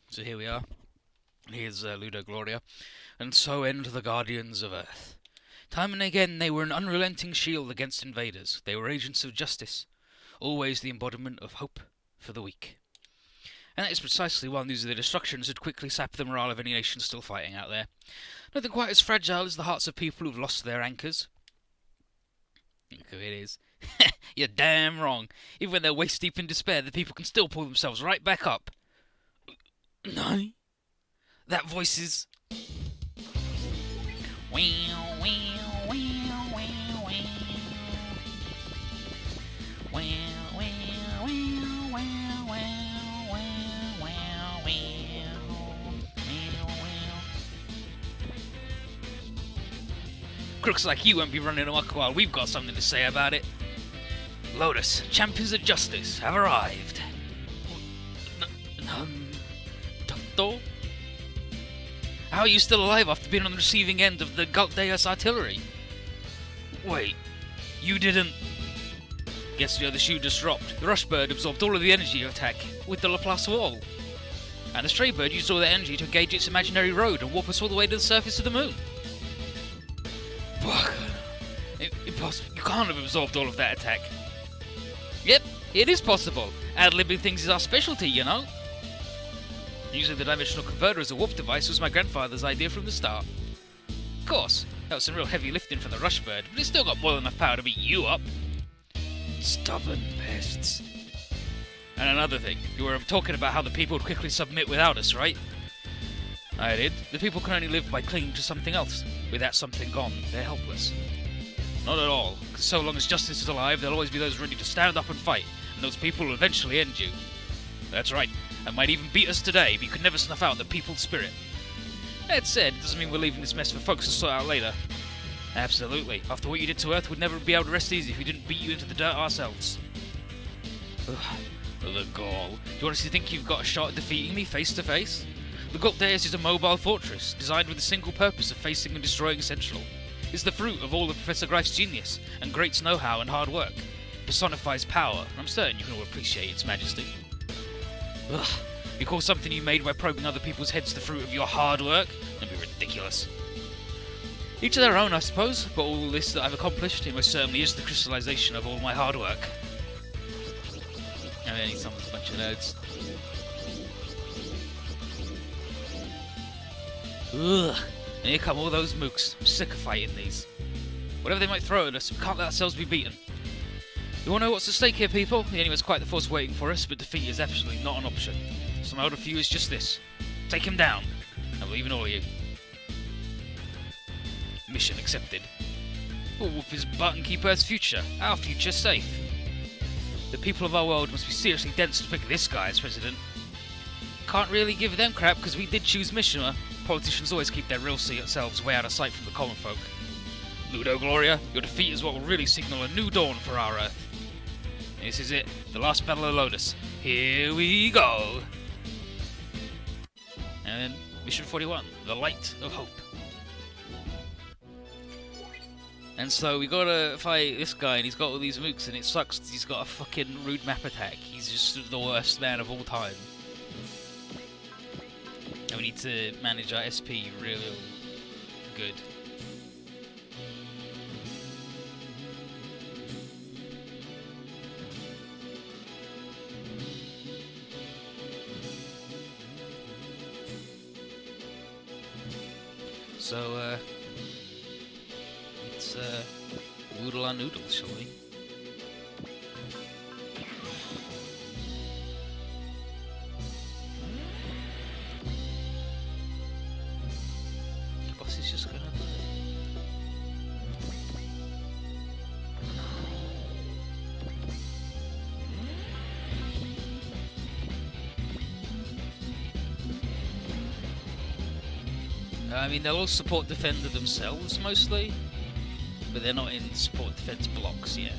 So here we are. Here's Ludo Gloria. And so end the Guardians of Earth. Time and again they were an unrelenting shield against invaders. They were agents of justice. Always the embodiment of hope for the weak. And that is precisely why news of their destructions had quickly sapped the morale of any nation still fighting out there. Nothing quite as fragile as the hearts of people who've lost their anchors. Look who it is. You're damn wrong. Even when they're waist deep in despair, the people can still pull themselves right back up. No? That voice is... Crooks like you won't be running amok while we've got something to say about it. Lotus, champions of justice, have arrived. Doctor? How are you still alive after being on the receiving end of the Galt Deus artillery? Wait, you didn't... Guess the other shoe just dropped. The Rushbird absorbed all of the energy attack with the Laplace wall. And the Straybird used all that energy to engage its imaginary road and warp us all the way to the surface of the moon. Fuck. Impossible. You can't have absorbed all of that attack. Yep, it is possible. Ad-libbing things is our specialty, you know. Using the dimensional converter as a warp device was my grandfather's idea from the start. Of course, that was some real heavy lifting for the Rushbird, but it's still got more than enough power to beat you up. Stubborn pests. And another thing, you were talking about how the people would quickly submit without us, right? I did. The people can only live by clinging to something else. With that something gone, they're helpless. Not at all, because so long as justice is alive, there'll always be those ready to stand up and fight, and those people will eventually end you. That's right, and might even beat us today, but you could never snuff out the people's spirit. That said, it doesn't mean we're leaving this mess for folks to sort out later. Absolutely. After what you did to Earth, we'd never be able to rest easy if we didn't beat you into the dirt ourselves. Ugh, the gall. Do you honestly think you've got a shot at defeating me face to face? The Galt Deus is a mobile fortress, designed with the single purpose of facing and destroying Central. It's the fruit of all of Professor Greif's genius, and Great's know-how and hard work. Personifies power, and I'm certain you can all appreciate its majesty. Ugh, you call something you made by probing other people's heads the fruit of your hard work? That'd be ridiculous. Each of their own, I suppose, but all this that I've accomplished, it most certainly is the crystallization of all my hard work. I mean, someone's a bunch of nerds. Ugh, and here come all those mooks. I'm sick of fighting these. Whatever they might throw at us, we can't let ourselves be beaten. You wanna know what's at stake here, people? The enemy has quite the force waiting for us, but defeat is absolutely not an option. So my order for you is just this. Take him down. I believe in all of you. Mission accepted. We'll whoop his butt and keep Earth's future, our future, safe. The people of our world must be seriously dense to pick this guy as president. Can't really give them crap because we did choose Mishima. Politicians always keep their real selves way out of sight from the common folk. Ludo Gloria, your defeat is what will really signal a new dawn for our Earth. This is it, the last battle of Lotus. Here we go! And then, Mission 41, the Light of Hope. And so we gotta fight this guy, and he's got all these mooks, and it sucks he's got a fucking rude map attack. He's just the worst man of all time. And we need to manage our SP real good. So, let's noodle our noodles, shall we? The boss is just gonna... I mean, they'll all support defender themselves, mostly, but they're not in support defense blocks yet.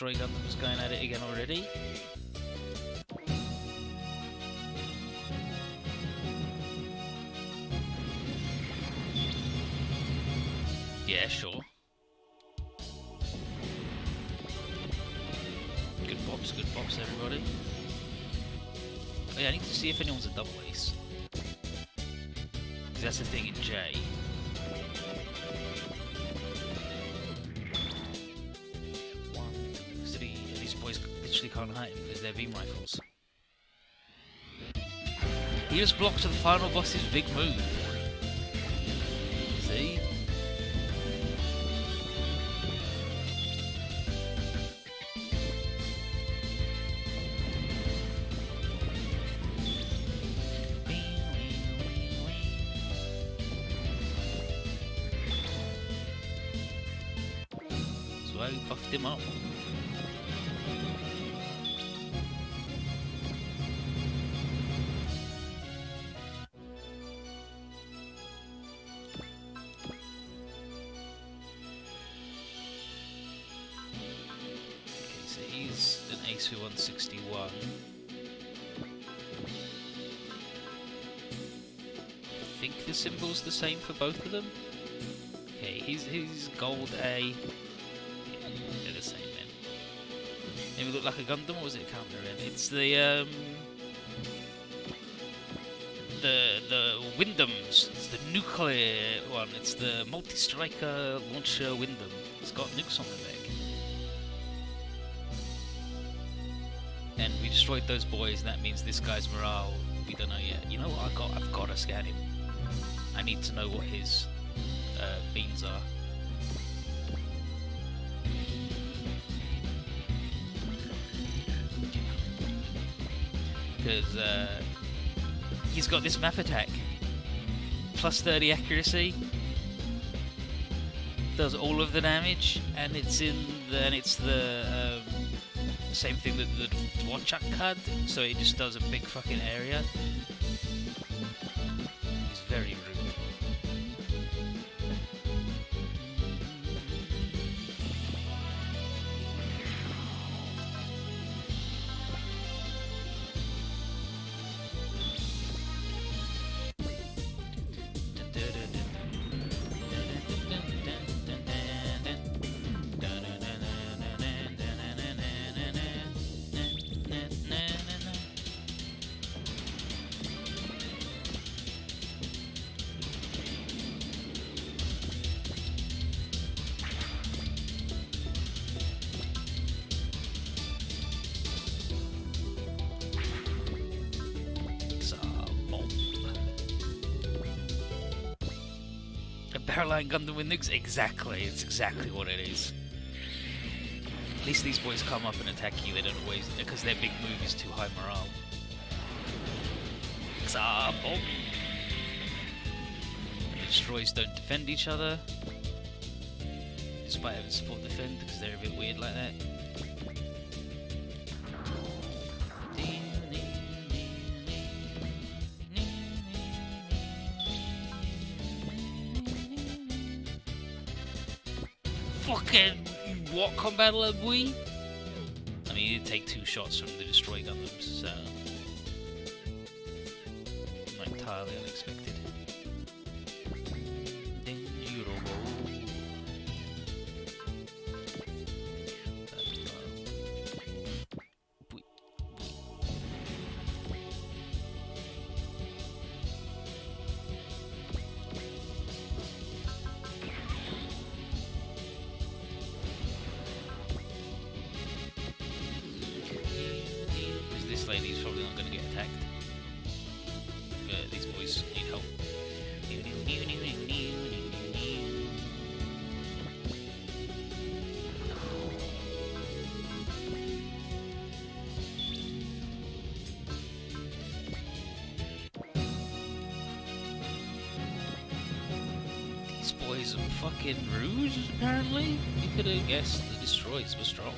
Destroy Gundam's going at it again already. Yeah, sure. Good pops, everybody. Oh yeah, I need to see if anyone's a double ace. Because that's the thing in J. 1, 2, 3. These boys literally can't hurt him because they're beam rifles. He just blocked the final boss's big move. See? So I buffed him up. Ace 161. I think the symbol's the same for both of them. Okay, he's gold A. Yeah, they're the same then. Maybe look like a Gundam, or was it a counter then? It's the Windams. It's the nuclear one. It's the multi-striker launcher Windam. It's got nukes on the leg. And we destroyed those boys, and that means this guy's morale, we don't know yet. You know what, I've got to scan him. I need to know what his beans are. Because he's got this map attack. Plus 30 accuracy. Does all of the damage, and it's the same thing that the Dwarchak had, so it just does a big fucking area. He's very rude. Barrel-line Gundam with nukes? Exactly, it's exactly what it is. At least these boys come up and attack you, they don't always, because their big move is too high morale. Bomb. The destroys don't defend each other, despite having support defend, because they're a bit weird like that. Fucking what combat lab we? I mean, he did take 2 shots from the destroy Gundams, so not entirely unexpected. This lady's probably not going to get attacked. These boys need help. These boys are fucking rude, apparently. You could have guessed the destroys were strong.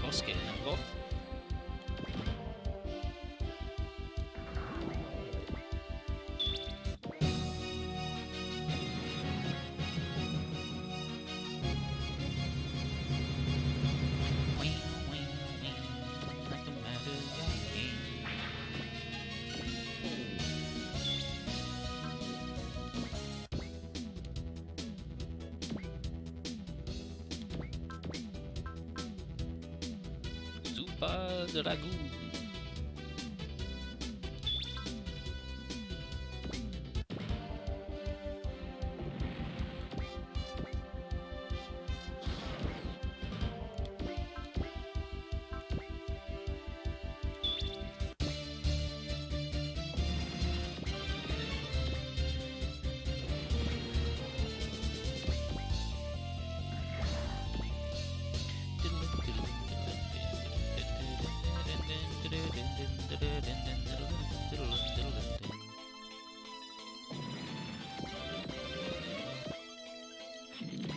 boss getting involved. Super Dragoon.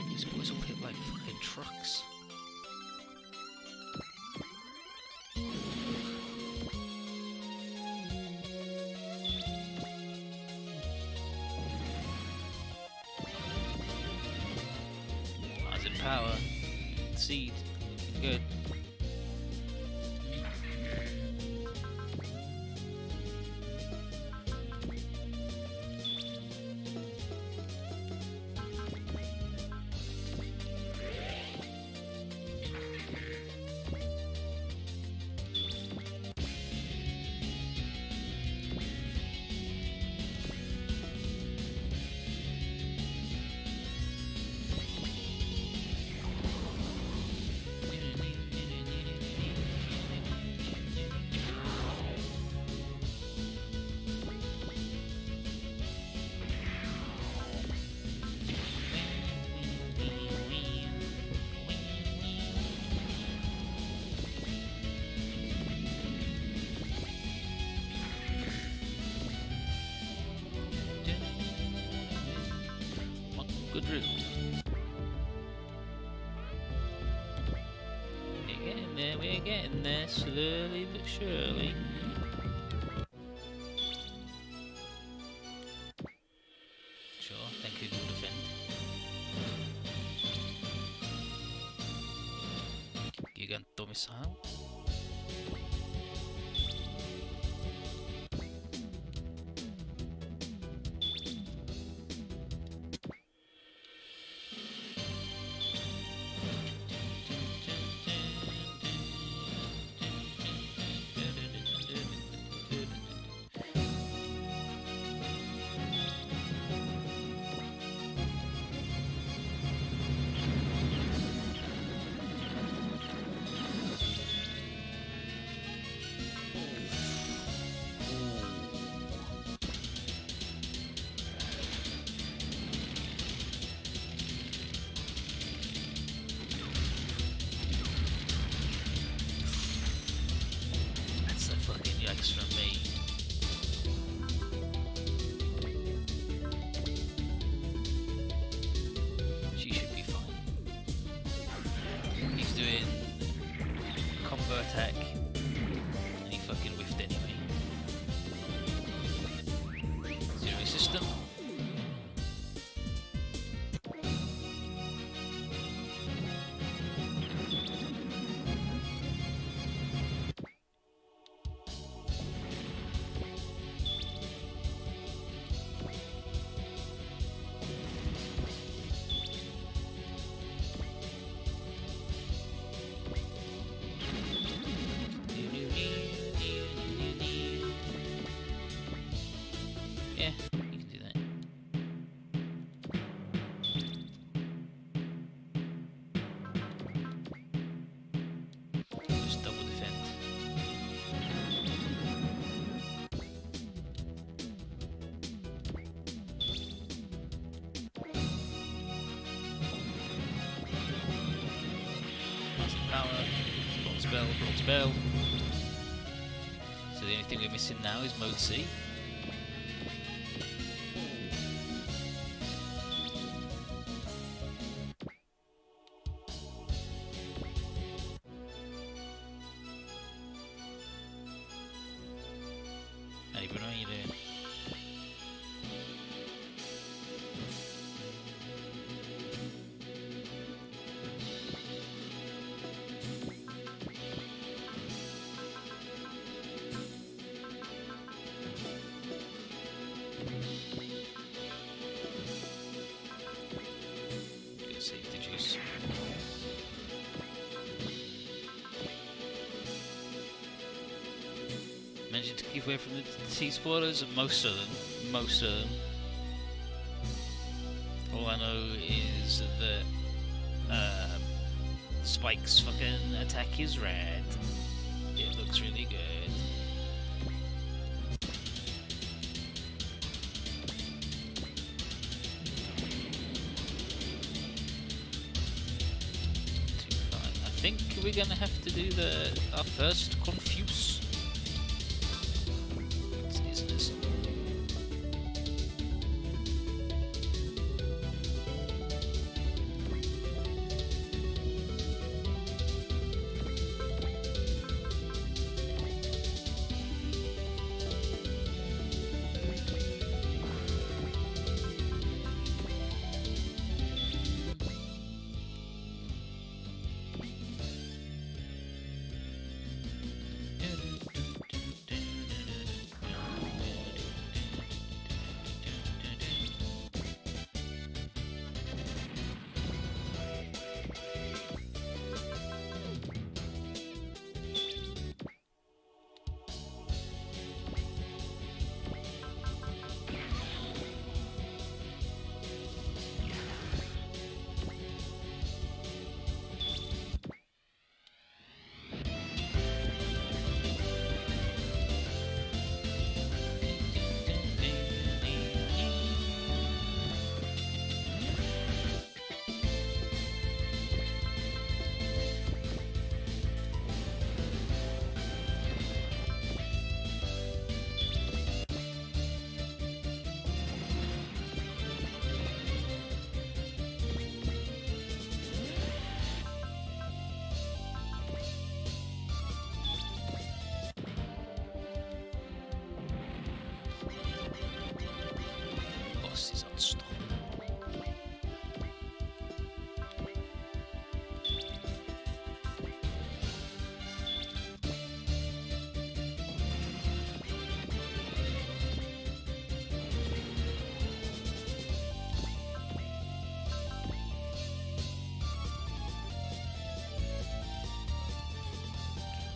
These boys all hit like fucking trucks. Rise in power. Seed. Good. Good drill. We're getting there, slowly but surely. Sure, thank you, good defend. Giganto missile. Yikes from me. She should be fine. He's doing combo attack and he fucking whiffed anyway. Zero system. Yeah, you can do that. Just double defend. Massive power, block spell. So the only thing we're missing now is mode C. strategy to keep away from the T-spoilers? Most of them. Most of them. All I know is that Spike's fucking attack is red. It looks really good. I think we're gonna have to do our first confuse. Is this?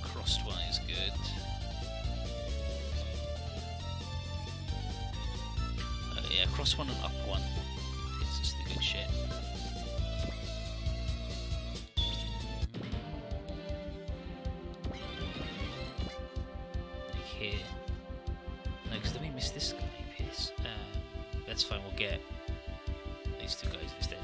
Crossed one is good. Yeah, cross one and up one. It's just the good shit. Like here. No, because then we missed this guy. Piss. That's fine. We'll get these two guys instead.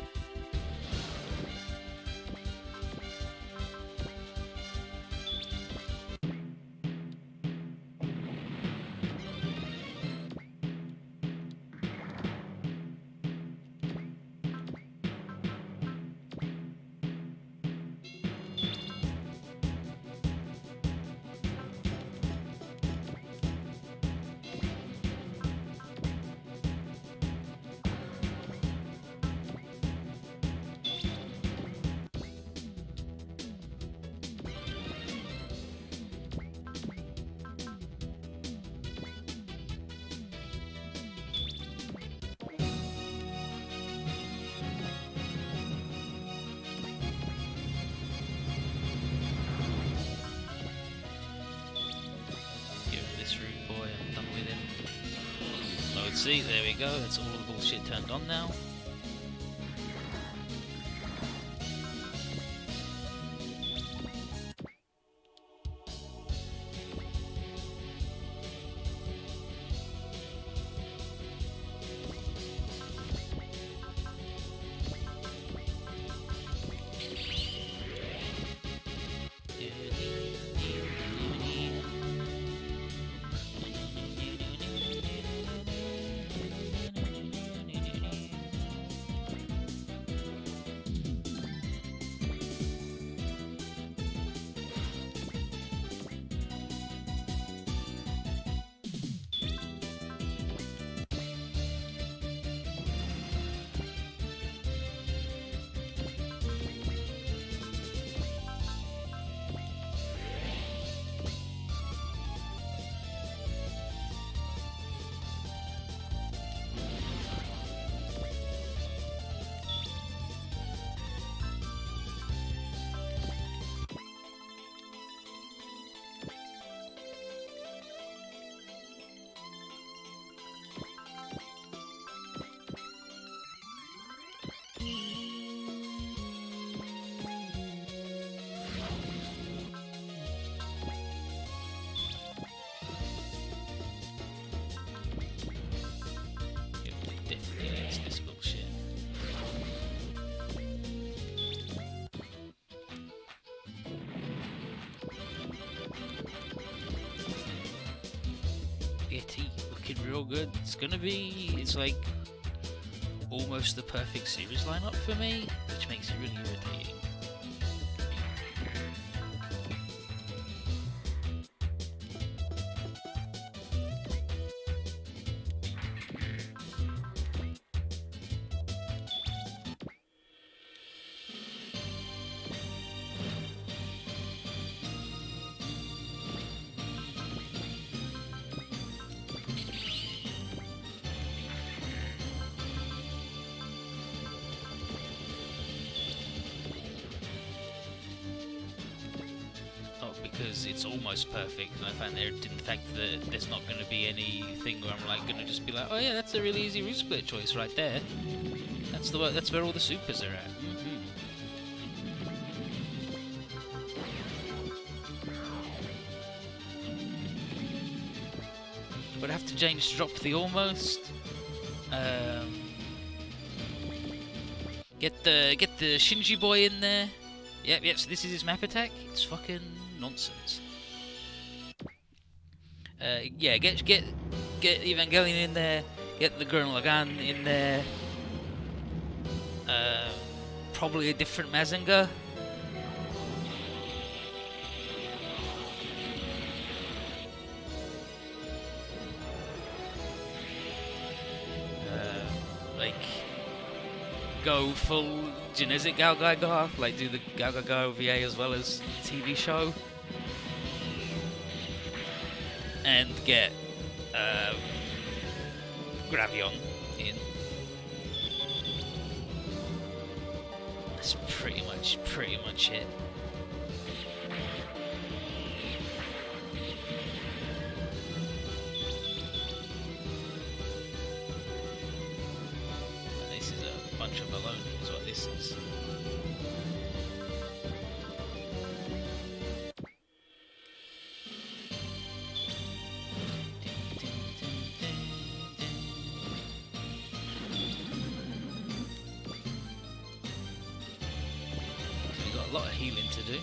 See, there we go, that's all the bullshit turned on now. fucking real good. It's like almost the perfect series lineup for me, which makes it really irritating. Because it's almost perfect, and I find in fact that there's not going to be anything where I'm like going to just be like, oh yeah, that's a really easy root split choice right there. That's where all the supers are at. But I have to change drop the almost. Get the Shinji boy in there. Yep. So this is his map attack. It's fucking nonsense. Yeah, get Evangelion in there. Get the Gurren Lagann in there. Probably a different Mazinger. Like, go full Genetic Galgagar, like do the Galgagar OVA as well as TV show, and get Gravion in. That's pretty much it. This is a bunch of baloney, is what this is. A lot of healing to do.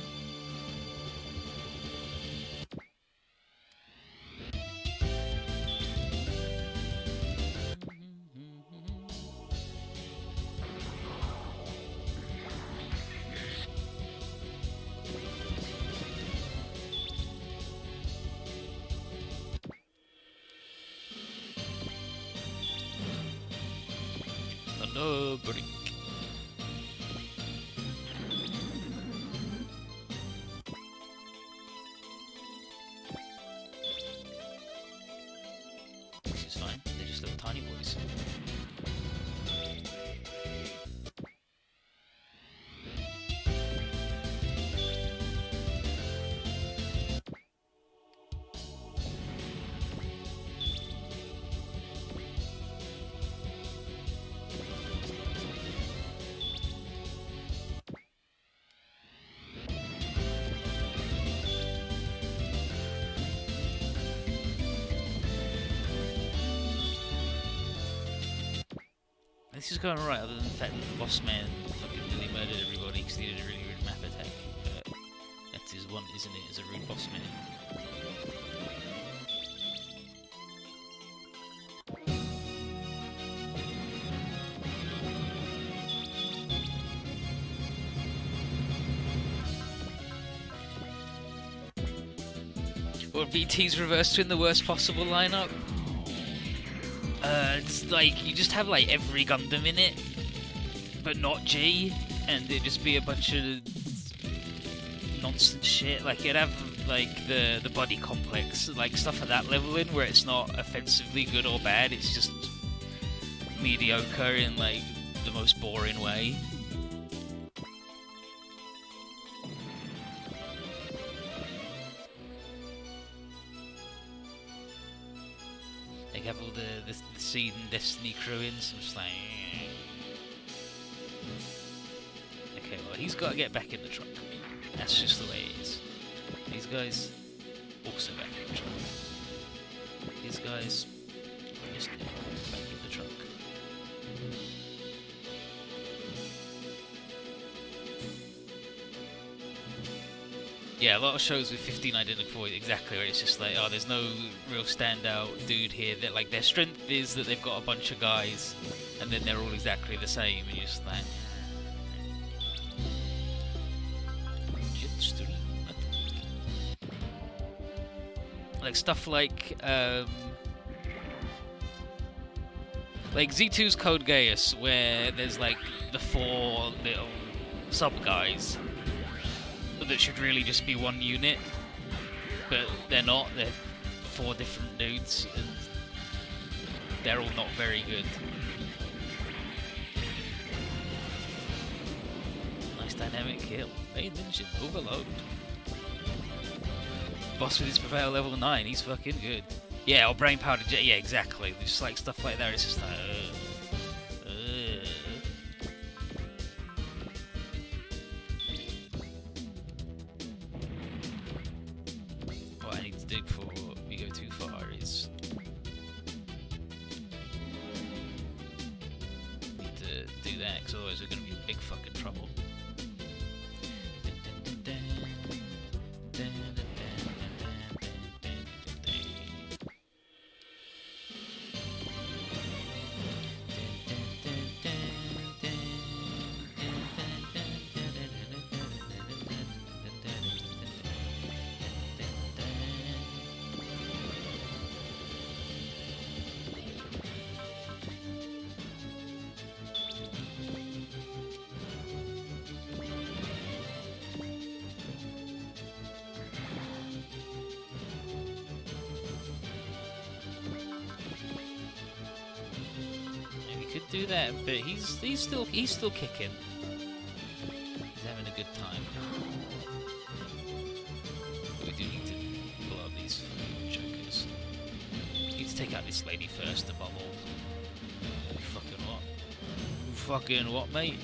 Thunder break. This is going alright, other than the fact that the boss man fucking nearly murdered everybody because he did a really rude map attack. But that's his one, isn't it, as a rude boss man. Or BT's reverse twin, the worst possible lineup. It's like, you just have like every Gundam in it, but not G, and it'd just be a bunch of nonsense shit. Like, it'd have like the body complex, like stuff at that level in where it's not offensively good or bad, it's just mediocre in like the most boring way. They have all the Seed and Destiny crew in, so I'm just like... Okay, well, he's got to get back in the truck. That's just the way it is. These guys, also back in the truck. These guys, just back in the truck. Yeah, a lot of shows with 15 identical points, exactly, where it's just like, oh, there's no real standout dude here. That like their strength is that they've got a bunch of guys, and then they're all exactly the same, and you're just like, stuff like Z2's Code Geass, where there's like the 4 little sub guys that should really just be one unit, but they're not. They're 4 different dudes, and they're all not very good. Nice dynamic kill. Main engine overload. Boss with his prevail level 9, he's fucking good. Yeah, or brain powder jet, yeah, exactly. Just like stuff like that, it's just like, What I need to do before we go too far is need to do that, because otherwise we're going to be in big fucking trouble. Do that, but he's still kicking. He's having a good time. But we do need to pull out these jokers. Need to take out this lady first, above all. You fucking what? You fucking what, mate?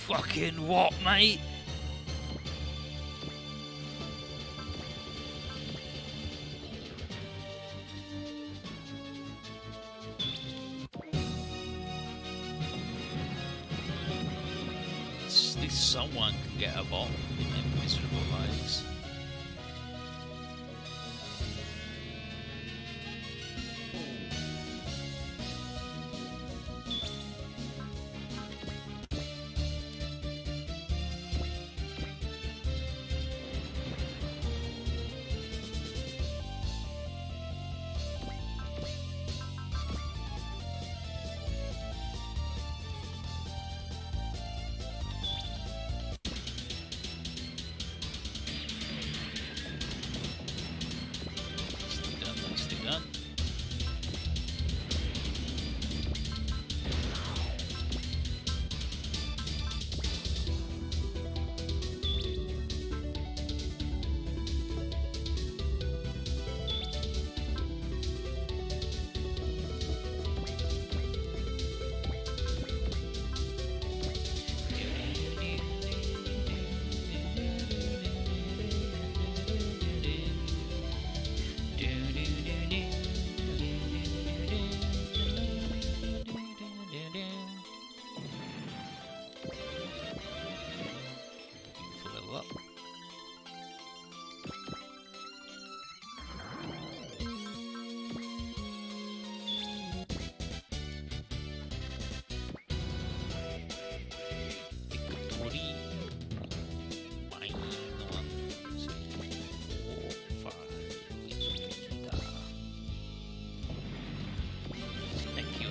Fucking what, mate? At least someone can get a bot in their miserable lives.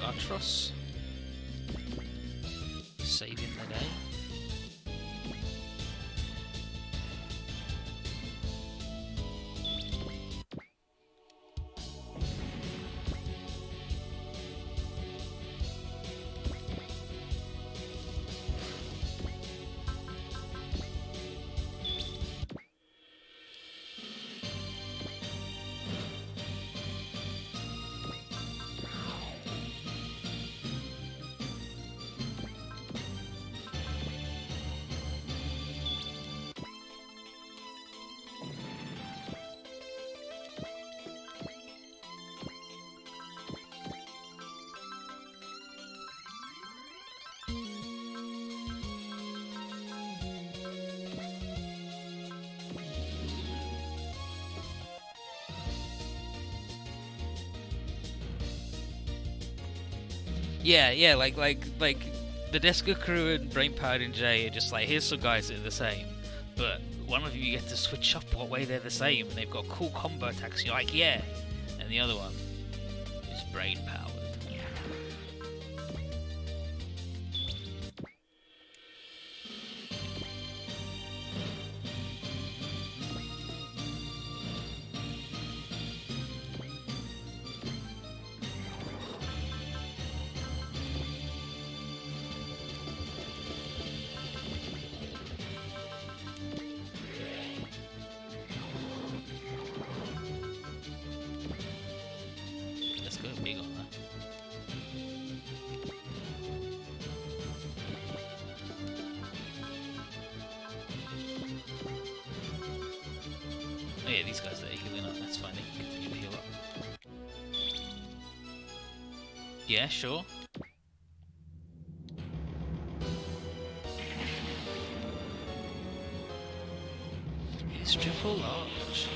Atros. Saving the day. Yeah, like the Deska crew and Brain Powered and Jay are just like, here's some guys that are the same, but one of you get to switch up what way they're the same, and they've got cool combo attacks. You're like, yeah, and the other one is Brain Powered. Big on that. Oh yeah, these guys that are healing up, that's fine, they can continue to heal up. Yeah, sure. It's triple large.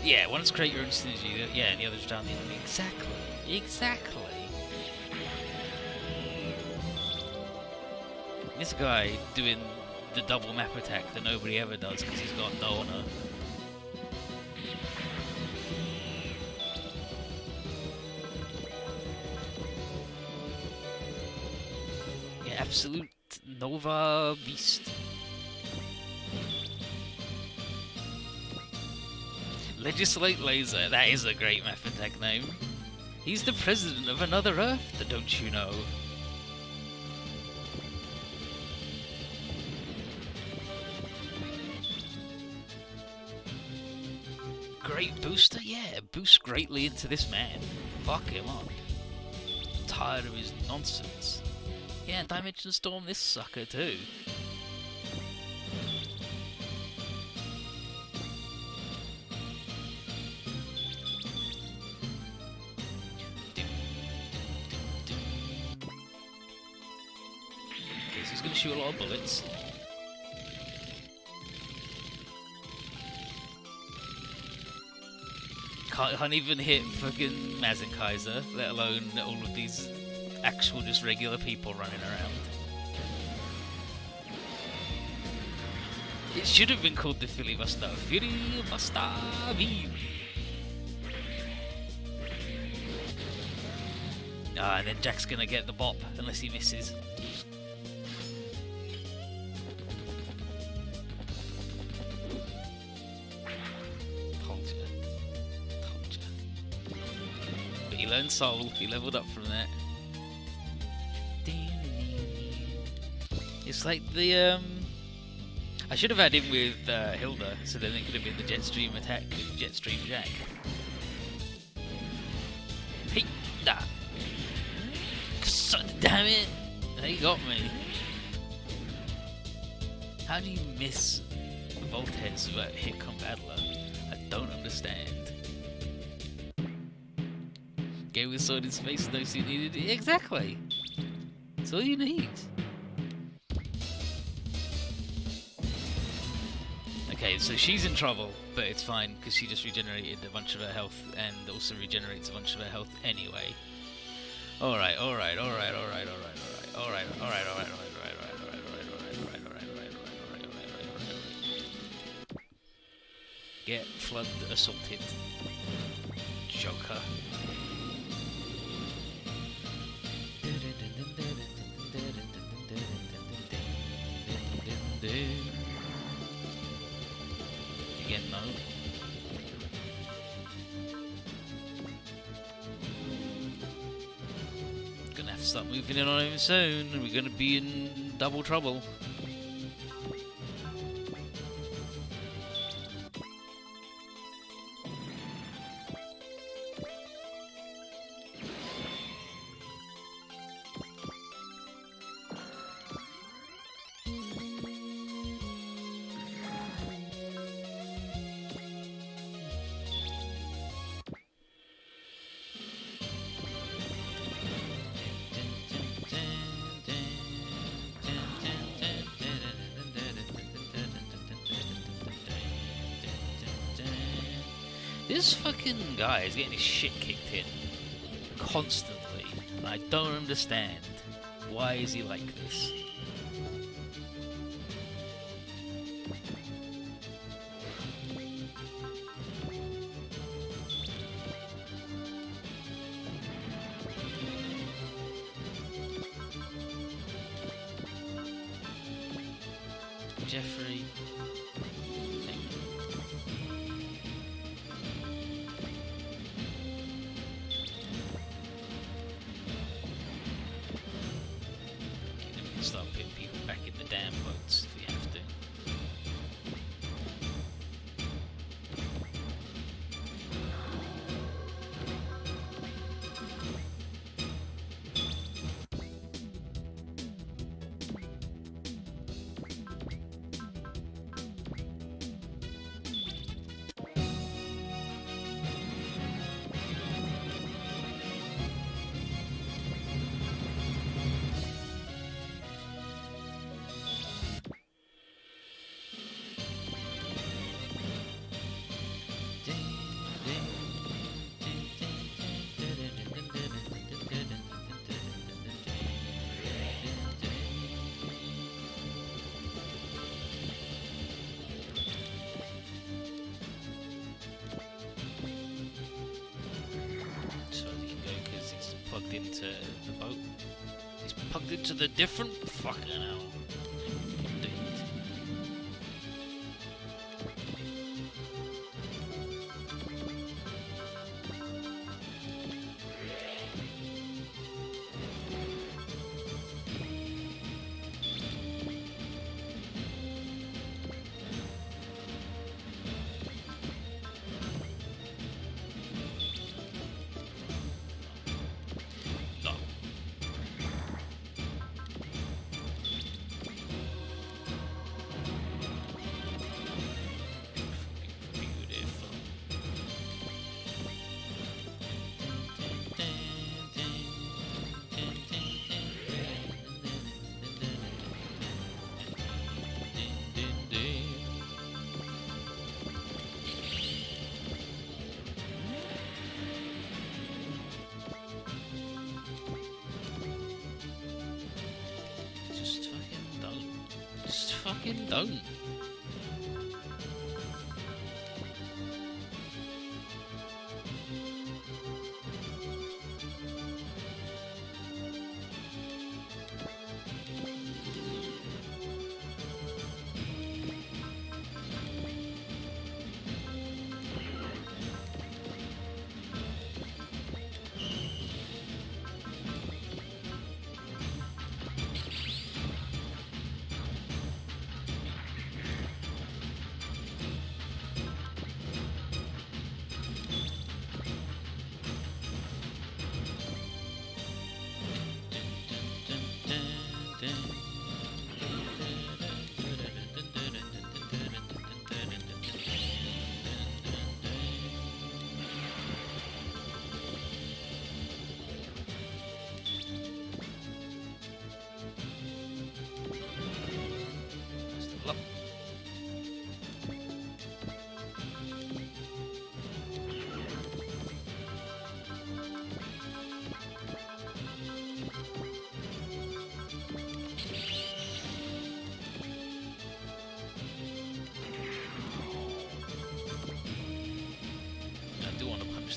Yeah, one is create your own synergy, yeah, and the other's down the enemy. Exactly. This guy doing the double map attack that nobody ever does because he's got no honor. Yeah, absolute Nova Beast. Legislate Laser, that is a great map attack name. He's the president of another Earth, don't you know? Great booster? Yeah, boost greatly into this man. Fuck him up. Tired of his nonsense. Yeah, Dimension Storm this sucker too. He's going to shoot a lot of bullets. Can't even hit fucking Mazinkaiser, let alone all of these actual just regular people running around. It should have been called the Filibuster. Filibuster beam. Ah, and then Jack's going to get the bop unless he misses. He learned Soul, he leveled up from that. It's like the, I should have had him with Hilda, so then it could have been the Jetstream attack with Jetstream Jack. Hey, da! Damn it! They got me. How do you miss Voltes without hit Combattler? I don't understand. Game with sword in space, no suit needed. Exactly. That's all you need. Okay, so she's in trouble, but it's fine because she just regenerated a bunch of her health and also regenerates a bunch of her health anyway. Alright. Get flood assaulted. Joker. Again, no. Gonna have to start moving in on him soon, and we're gonna be in double trouble. This fucking guy is getting his shit kicked in constantly, and I don't understand. Why is he like this? Jeffrey. Thank you. Okay, then we can start putting people back in the damn boats if we have to. Plugged into the boat. He's plugged into the different fucking hell. Indeed. Just fucking don't.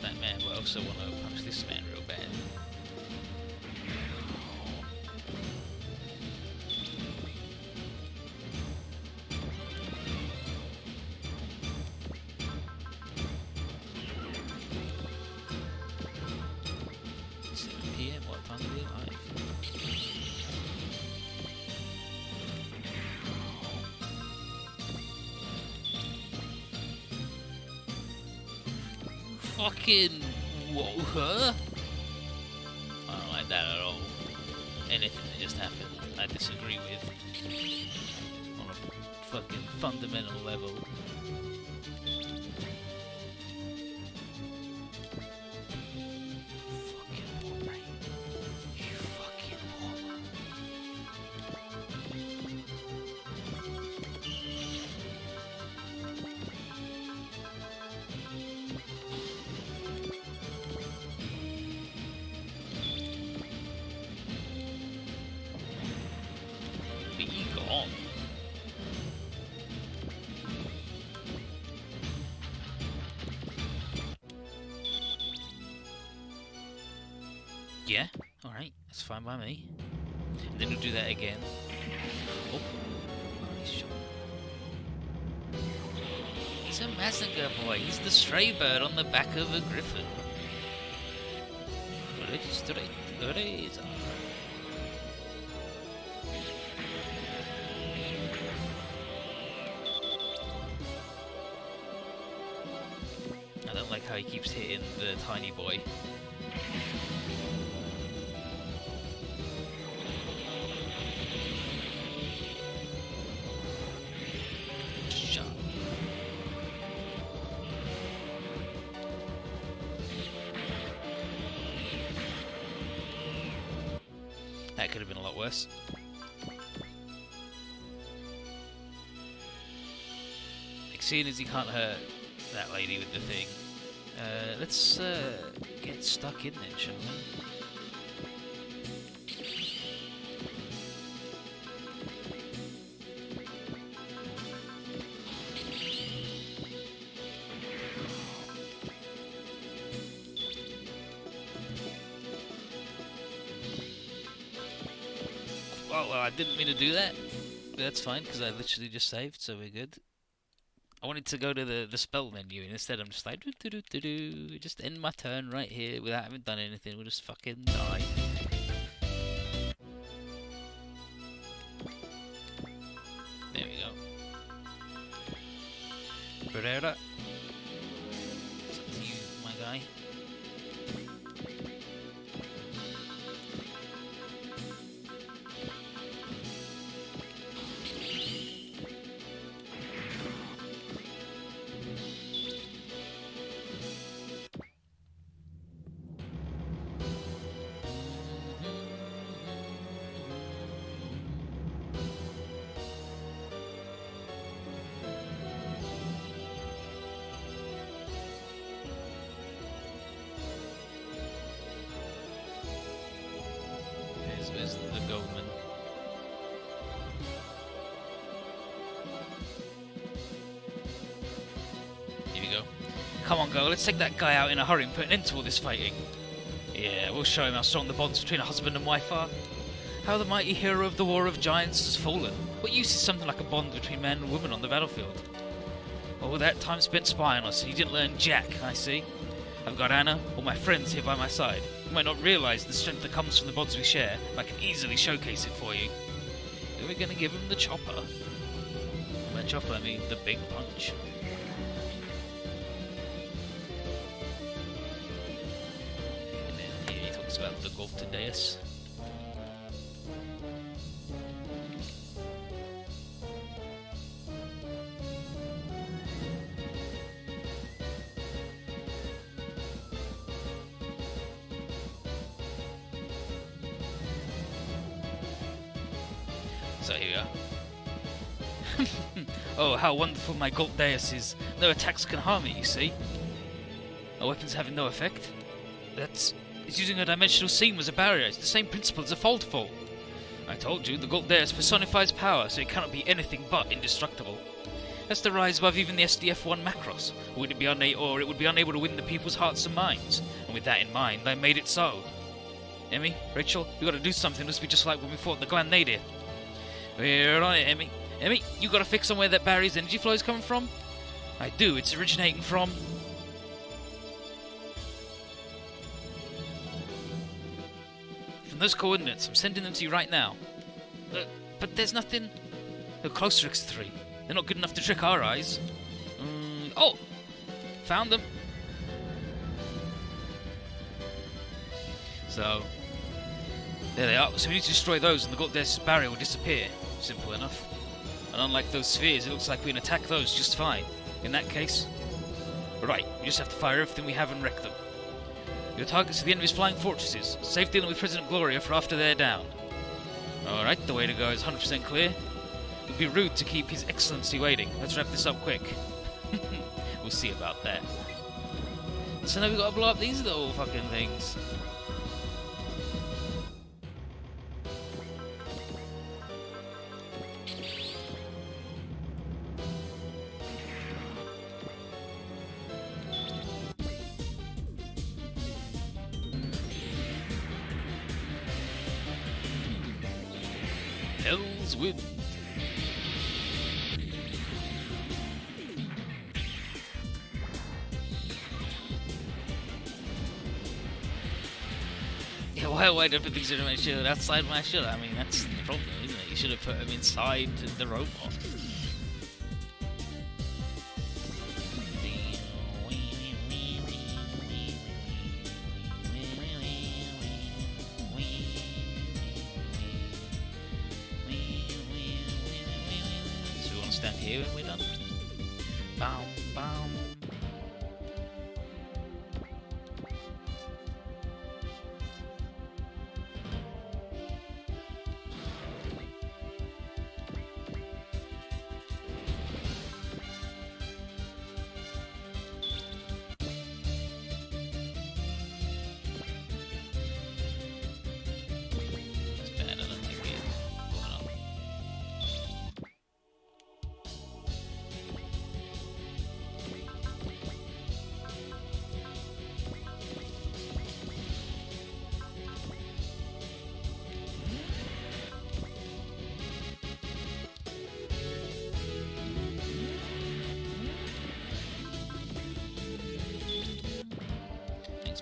That man, but I also want to punch this man real bad. PM, what time do you like? Fucking whoa, huh? I don't like that at all. Anything that just happened, I disagree with on a fucking fundamental level. Fucking warbrain. You fucking war. Yeah, alright, that's fine by me. And then we'll do that again. Oh, nice shot. He's a messenger boy. He's the stray bird on the back of a griffin. I don't like how he keeps hitting the tiny boy. Shot. That could have been a lot worse. Like, seeing as he can't hurt that lady with the thing, let's get stuck in then, shall we? Well, I didn't mean to do that, but that's fine, because I literally just saved, so we're good. I wanted to go to the spell menu, and instead I'm just like, just end my turn right here without having done anything, we'll just fucking die. There we go. B'ORIA. It's up to you, my guy. Where's the Goldman? Here we go. Come on, girl, let's take that guy out in a hurry and put an end to all this fighting. Yeah, we'll show him how strong the bonds between a husband and wife are. How the mighty hero of the War of Giants has fallen. What use is something like a bond between man and woman on the battlefield? All that time spent spying on us, and you didn't learn jack, I see. I've got Anna, all my friends here by my side. You might not realise the strength that comes from the bonds we share, but I can easily showcase it for you. Then we're going to give him the chopper. By chopper, I mean the big punch. And then here he talks about the Golden Deus. So here we are. Oh, how wonderful my Gold Deus is. No attacks can harm it, you see. Our weapons having no effect. It's using a dimensional seam as a barrier. It's the same principle as a fold fall. I told you, the Gold Deus personifies power, so it cannot be anything but indestructible. That's to rise above even the SDF-1 Macross, or it would be unable to win the people's hearts and minds. And with that in mind, I made it so. Emmy, Rachel, we gotta do something. This will be just like when we fought the Glen Nadir. We're on it, Emmy. Emmy, you got a fix on where that barrier's energy flow is coming from? I do. It's originating from... those coordinates. I'm sending them to you right now. But there's nothing... Look closer, X3. They're not good enough to trick our eyes. Oh! Found them. So... there they are. So we need to destroy those and the Gold Deus barrier will disappear. Simple enough. And unlike those spheres, it looks like we can attack those just fine. In that case... right, we just have to fire everything we have and wreck them. Your targets are the enemy's flying fortresses. Safe dealing with President Gloria for after they're down. Alright, the way to go is 100% clear. It would be rude to keep His Excellency waiting. Let's wrap this up quick. We'll see about that. So now we've got to blow up these little fucking things. Hell's Wind. Yeah, why don't put things in my shield outside my shield? I mean, that's the problem, isn't it? You should have put them inside the robot. So we want to stand here when we're done? Bow, bow.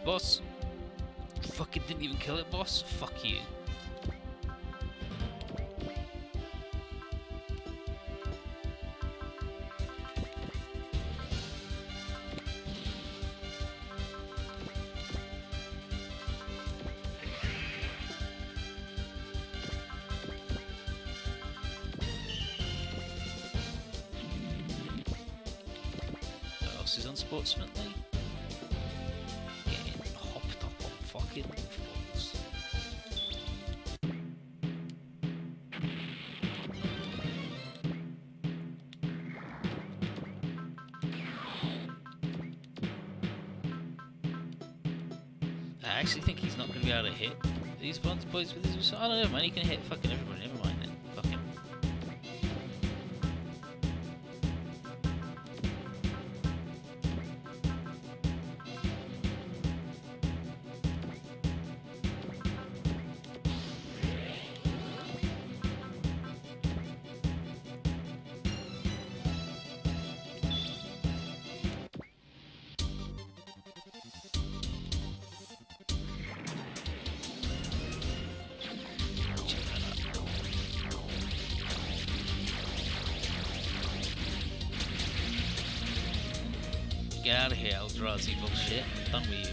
Boss. Fucking didn't even kill it, boss. Fuck you. What else is unsportsmanly? Fools. I actually think he's not going to be able to hit these boys with his missile. I don't know, man. He can hit fucking everybody. Never mind then. Fuck him. Get out of here, Eldrazi bullshit. I'm done with you.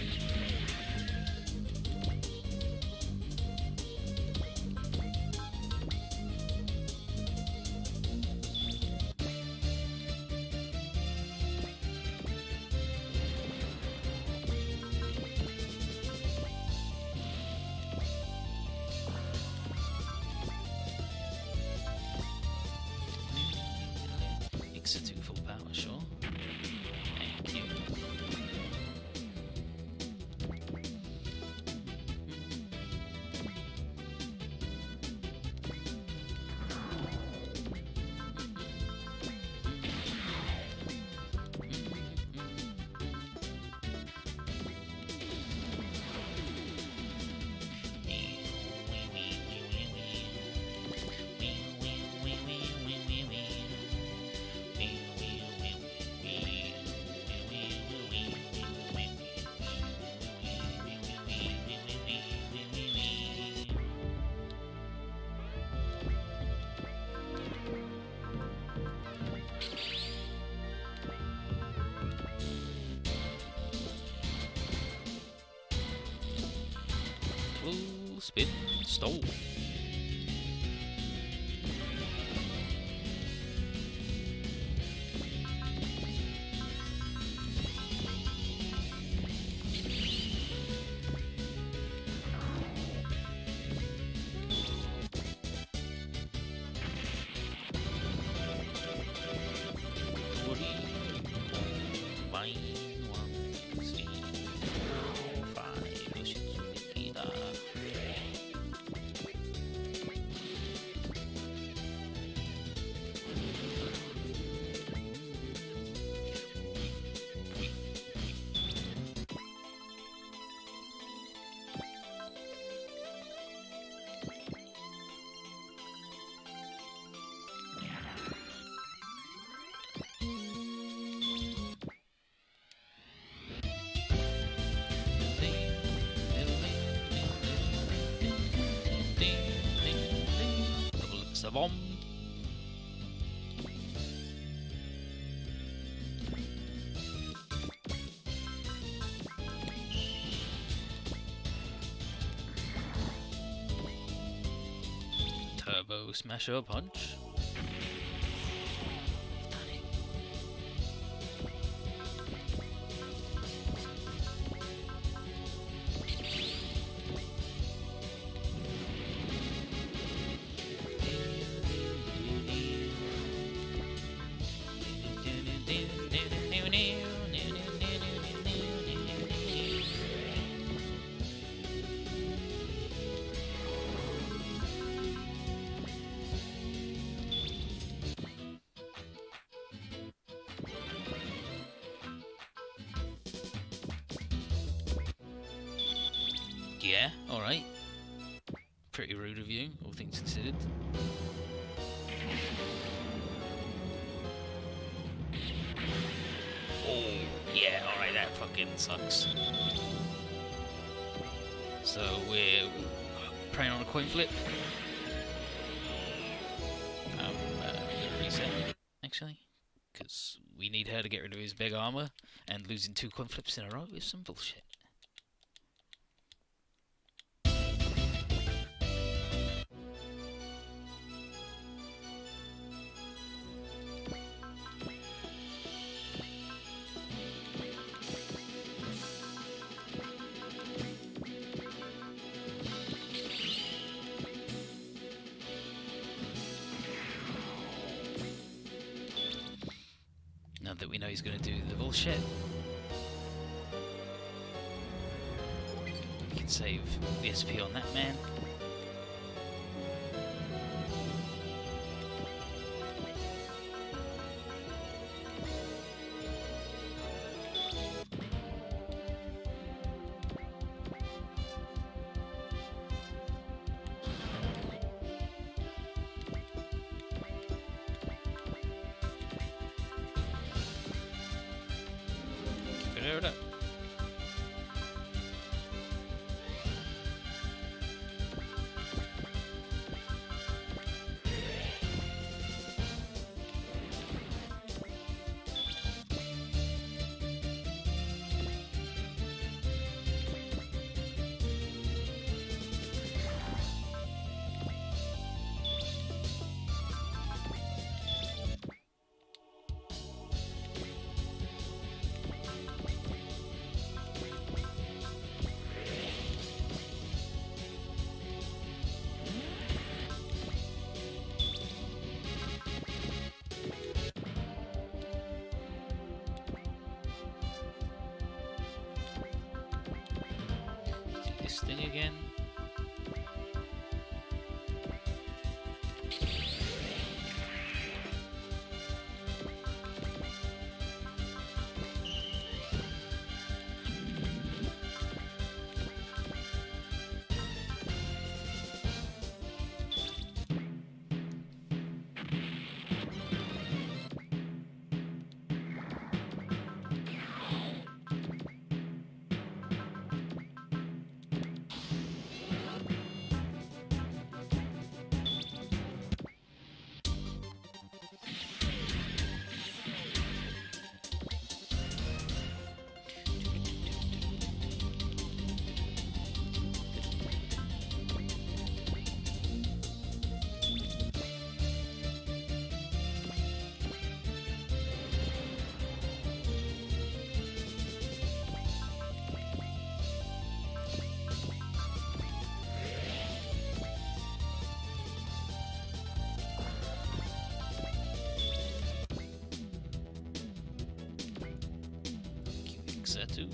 Exiting full power, sure. Thank you. Full spin stole. Sabom. Turbo Smasher Punch. Yeah, alright. Pretty rude of you, all things considered. Oh, yeah, alright, that fucking sucks. So we're preying on a coin flip. I'm gonna reset, actually, because we need her to get rid of his big armor, and losing 2 coin flips in a row is some bullshit. Now that we know he's going to do the bullshit, we can save the SP on that man. Keep it up. This thing again. Setu.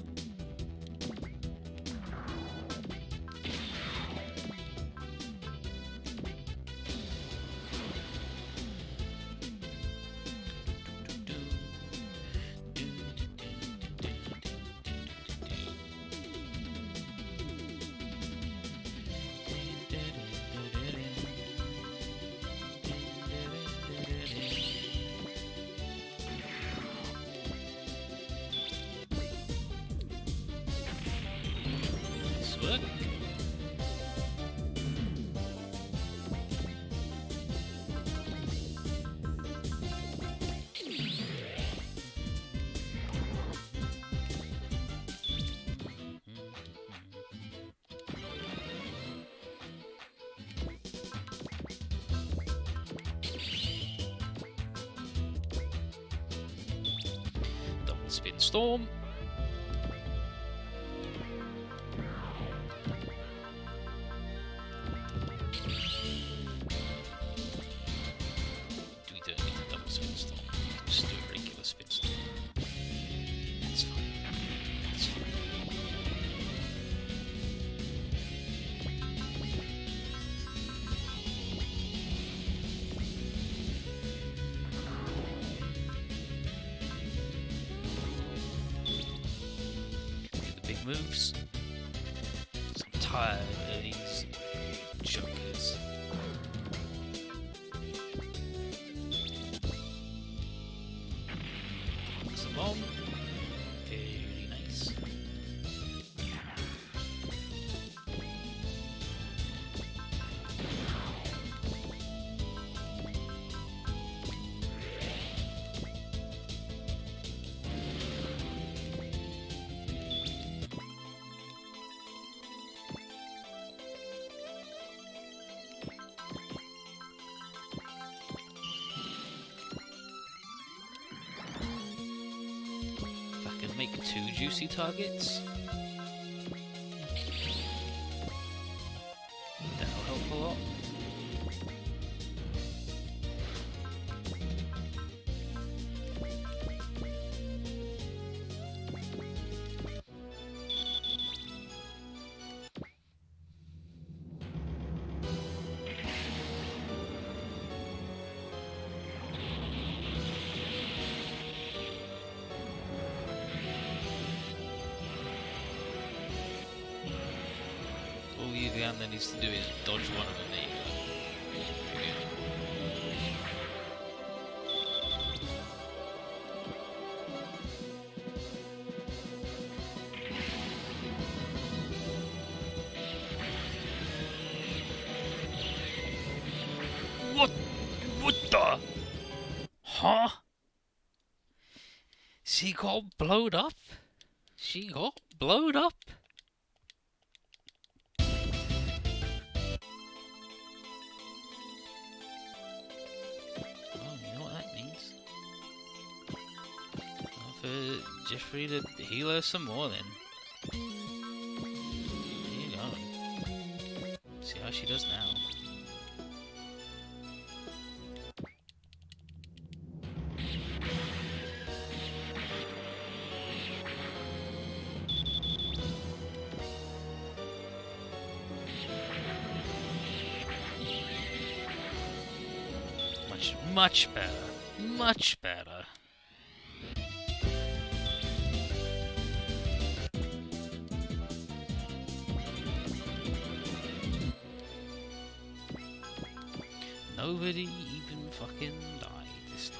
Work. Spin Storm. We don't need a double Spin Storm. Just do a regular Spin Storm. That's fine. That's fine. Moves. So I'm tired of these jokers. It's a bomb. Very nice. Make 2 juicy targets. That'll help a lot. All Eviander needs to do is dodge one of them. There you go. What the? Huh? She got blowed up? She got blowed up? For Jeffrey to heal her some more then. There you go. See how she does now. Much better. Much better. Nobody even fucking died this time.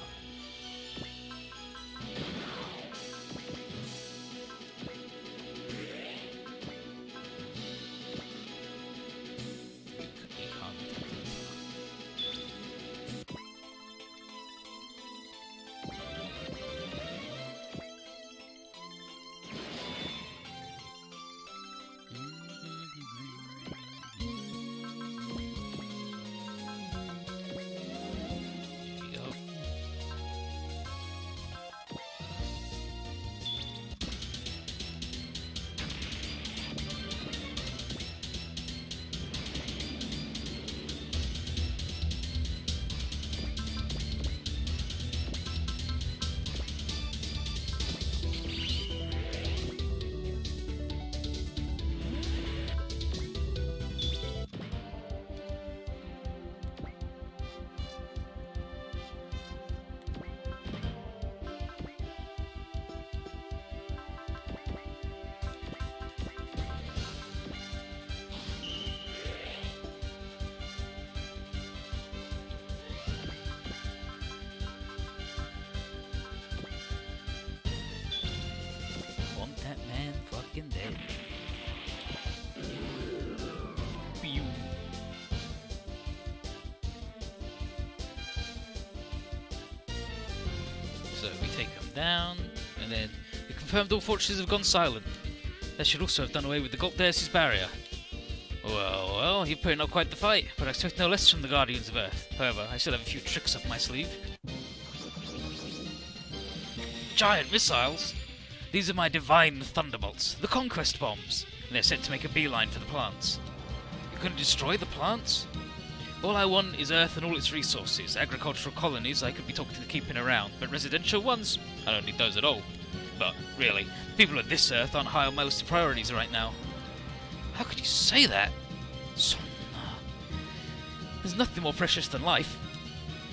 Dead. Pew. So we take them down, and then we confirmed all fortresses have gone silent. That should also have done away with the Goltdeus' barrier. Well, you're putting up quite the fight, but I expect no less from the Guardians of Earth. However, I still have a few tricks up my sleeve. Giant missiles? These are my divine thunderbolts, the conquest bombs, and they're sent to make a beeline for the plants. You're going to destroy the plants? All I want is Earth and all its resources. Agricultural colonies I could be talking to keeping around, but residential ones? I don't need those at all. But, really, people of this Earth aren't high on my list of priorities right now. How could you say that? There's nothing more precious than life.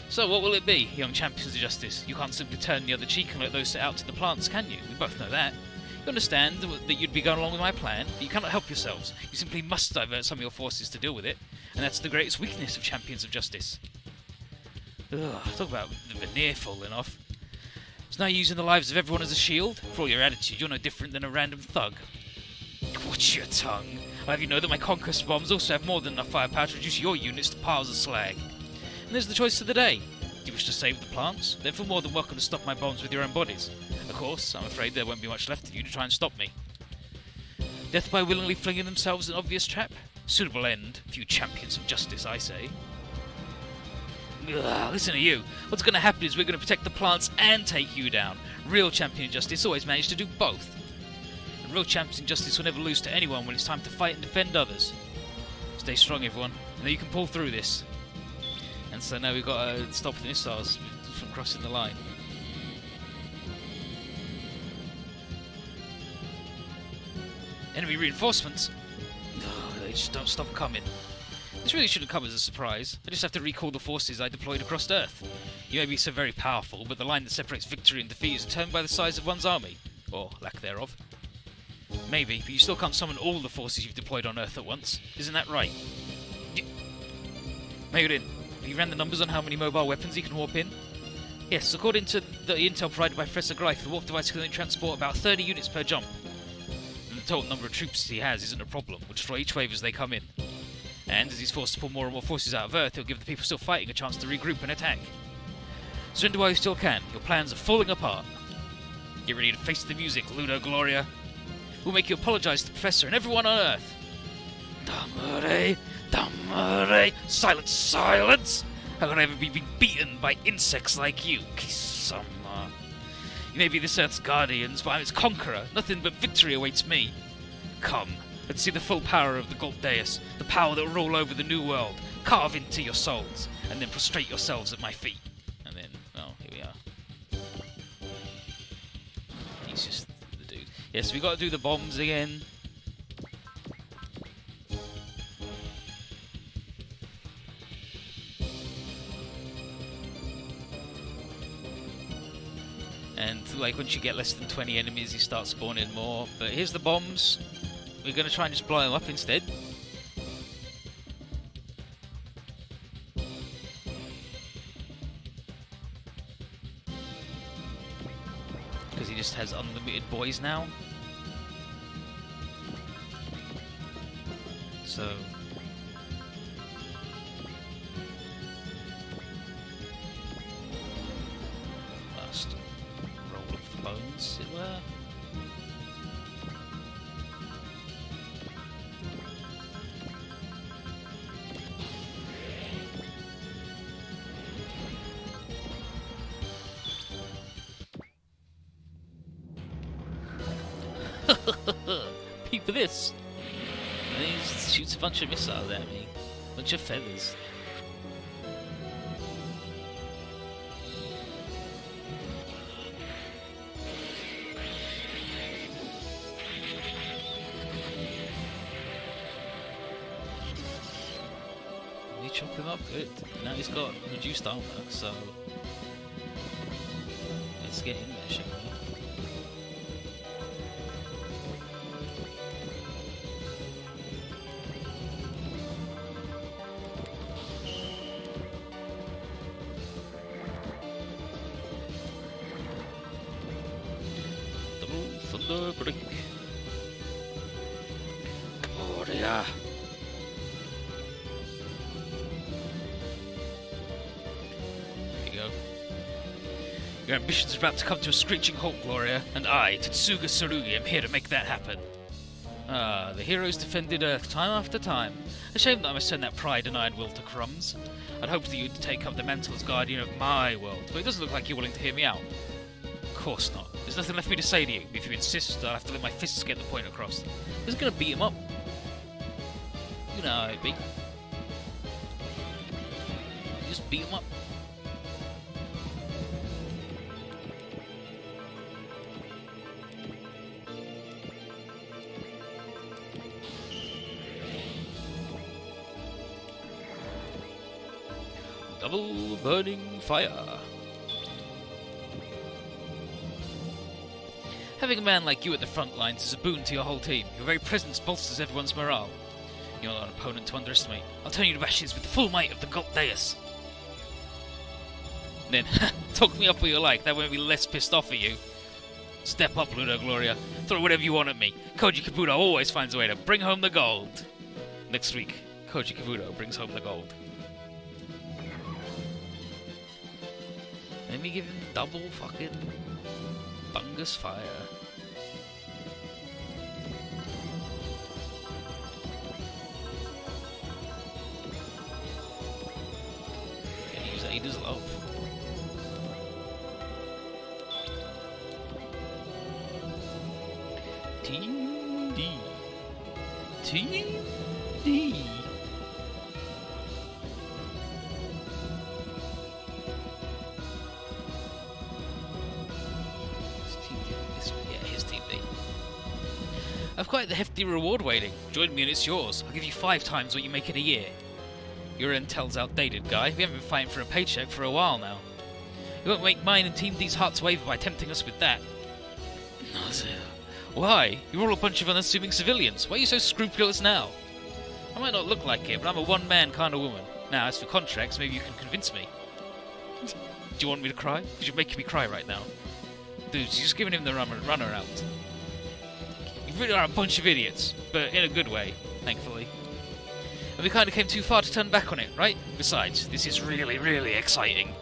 So what will it be, young champions of justice? You can't simply turn the other cheek and let those set out to the plants, can you? We both know that. You understand that you'd be going along with my plan, but you cannot help yourselves. You simply must divert some of your forces to deal with it, and that's the greatest weakness of champions of justice. Ugh, talk about the veneer falling off. It's now using the lives of everyone as a shield. For all your attitude, you're no different than a random thug. Watch your tongue. I'll have you know that my conquest bombs also have more than enough firepower to reduce your units to piles of slag. And there's the choice of the day. Do you wish to save the plants? Then feel more than welcome to stop my bombs with your own bodies. Of course, I'm afraid there won't be much left of you to try and stop me. Death by willingly flinging themselves an obvious trap? Suitable end, few champions of justice, I say. Ugh, listen to you. What's going to happen is we're going to protect the plants and take you down. Real champion of justice always manage to do both. And real champions of justice will never lose to anyone when it's time to fight and defend others. Stay strong, everyone. I know you can pull through this. And so now we've got to stop the missiles from crossing the line. Enemy reinforcements? Oh, they just don't stop coming. This really shouldn't come as a surprise. I just have to recall the forces I deployed across Earth. You may be so very powerful, but the line that separates victory and defeat is determined by the size of one's army. Or lack thereof. Maybe, but you still can't summon all the forces you've deployed on Earth at once. Isn't that right? Mayudin, have you ran the numbers on how many mobile weapons you can warp in? Yes, according to the intel provided by Professor Greif, the warp device can only transport about 30 units per jump. And the total number of troops he has isn't a problem. We'll destroy each wave as they come in. And as he's forced to pull more and more forces out of Earth, he'll give the people still fighting a chance to regroup and attack. Surrender while you still can. Your plans are falling apart. Get ready to face the music, Ludo Gloria. We'll make you apologise to the Professor and everyone on Earth. Damare, damare, silence, silence! How could I ever be beaten by insects like you, Kisama? You may be this Earth's guardians, but I'm its conqueror. Nothing but victory awaits me. Come, let's see the full power of the Gold Deus, the power that will rule over the new world. Carve into your souls, and then prostrate yourselves at my feet. And then, oh, here we are. He's just the dude. Yes, we got to do the bombs again. And like once you get less than 20 enemies, you start spawning more. But here's the bombs. We're going to try and just blow them up instead. Because he just has unlimited boys now. So... last roll of the bones, as it were. Peep at this! And he just shoots a bunch of missiles at me. A bunch of feathers. We chop him up, good. Now he's got reduced armor, so let's get in there, shall we? Thunder break. bORIA. There you go. Your ambitions are about to come to a screeching halt, Gloria, and I, Tetsuga Tsurugi, am here to make that happen. Ah, the heroes defended Earth time after time. A shame that I must turn that pride and iron will to crumbs. I'd hoped that you'd take up the mantle as guardian of my world, but it doesn't look like you're willing to hear me out. Of course not. There's nothing left for me to say to you. If you insist, I'll have to let my fists get the point across. I'm just gonna beat him up. You know how it be. Just beat him up. Double burning fire. Having a man like you at the front lines is a boon to your whole team. Your very presence bolsters everyone's morale. You're not an opponent to underestimate. I'll turn you to ashes with the full might of the Gult Deus. Then, talk me up all you like, that won't be less pissed off at you. Step up, Ludo Gloria. Throw whatever you want at me. Koji Kabuto always finds a way to bring home the gold. Next week, Koji Kabuto brings home the gold. Let me give him double fucking bungus fire. Can use Ada's love. Team D. Team D. I've quite the hefty reward waiting. Join me and it's yours. I'll give you 5 times what you make in a year. Your intel's outdated, guy. We haven't been fighting for a paycheck for a while now. You won't make mine and Team D's hearts waver by tempting us with that. Why? You're all a bunch of unassuming civilians. Why are you so scrupulous now? I might not look like it, but I'm a one-man kind of woman. Now, as for contracts, maybe you can convince me. Do you want me to cry? Because you're making me cry right now. Dude, you're just giving him the runaround. You really are a bunch of idiots, but in a good way, thankfully. And we kind of came too far to turn back on it, right? Besides, this is really, really exciting.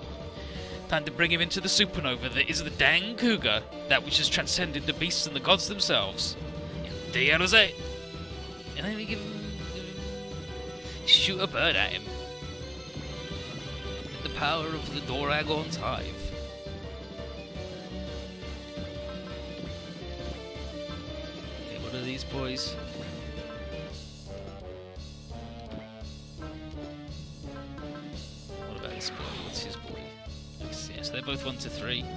Time to bring him into the supernova that is the dang cougar, that which has transcended the beasts and the gods themselves. Diarose! And then we give him... shoot a bird at him. With the power of the Doragon's hive. Okay, what are these boys? What about this boy? What's his boy? Yeah, so they're both 1 to 3. You know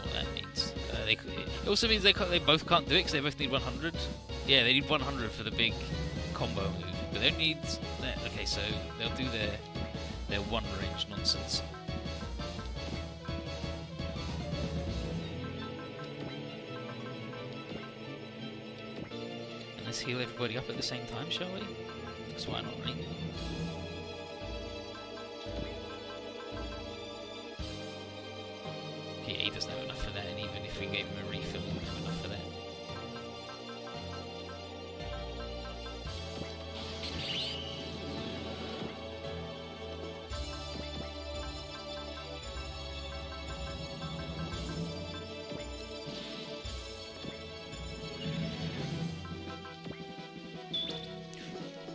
what that means. It also means they both can't do it because they both need 100. Yeah, they need 100 for the big combo move, but they don't need that. Okay, so they'll do their one range nonsense. And let's heal everybody up at the same time, shall we? Because why not, right? Yeah, he doesn't have enough for that, and even if we gave him a refill, he wouldn't have enough for that.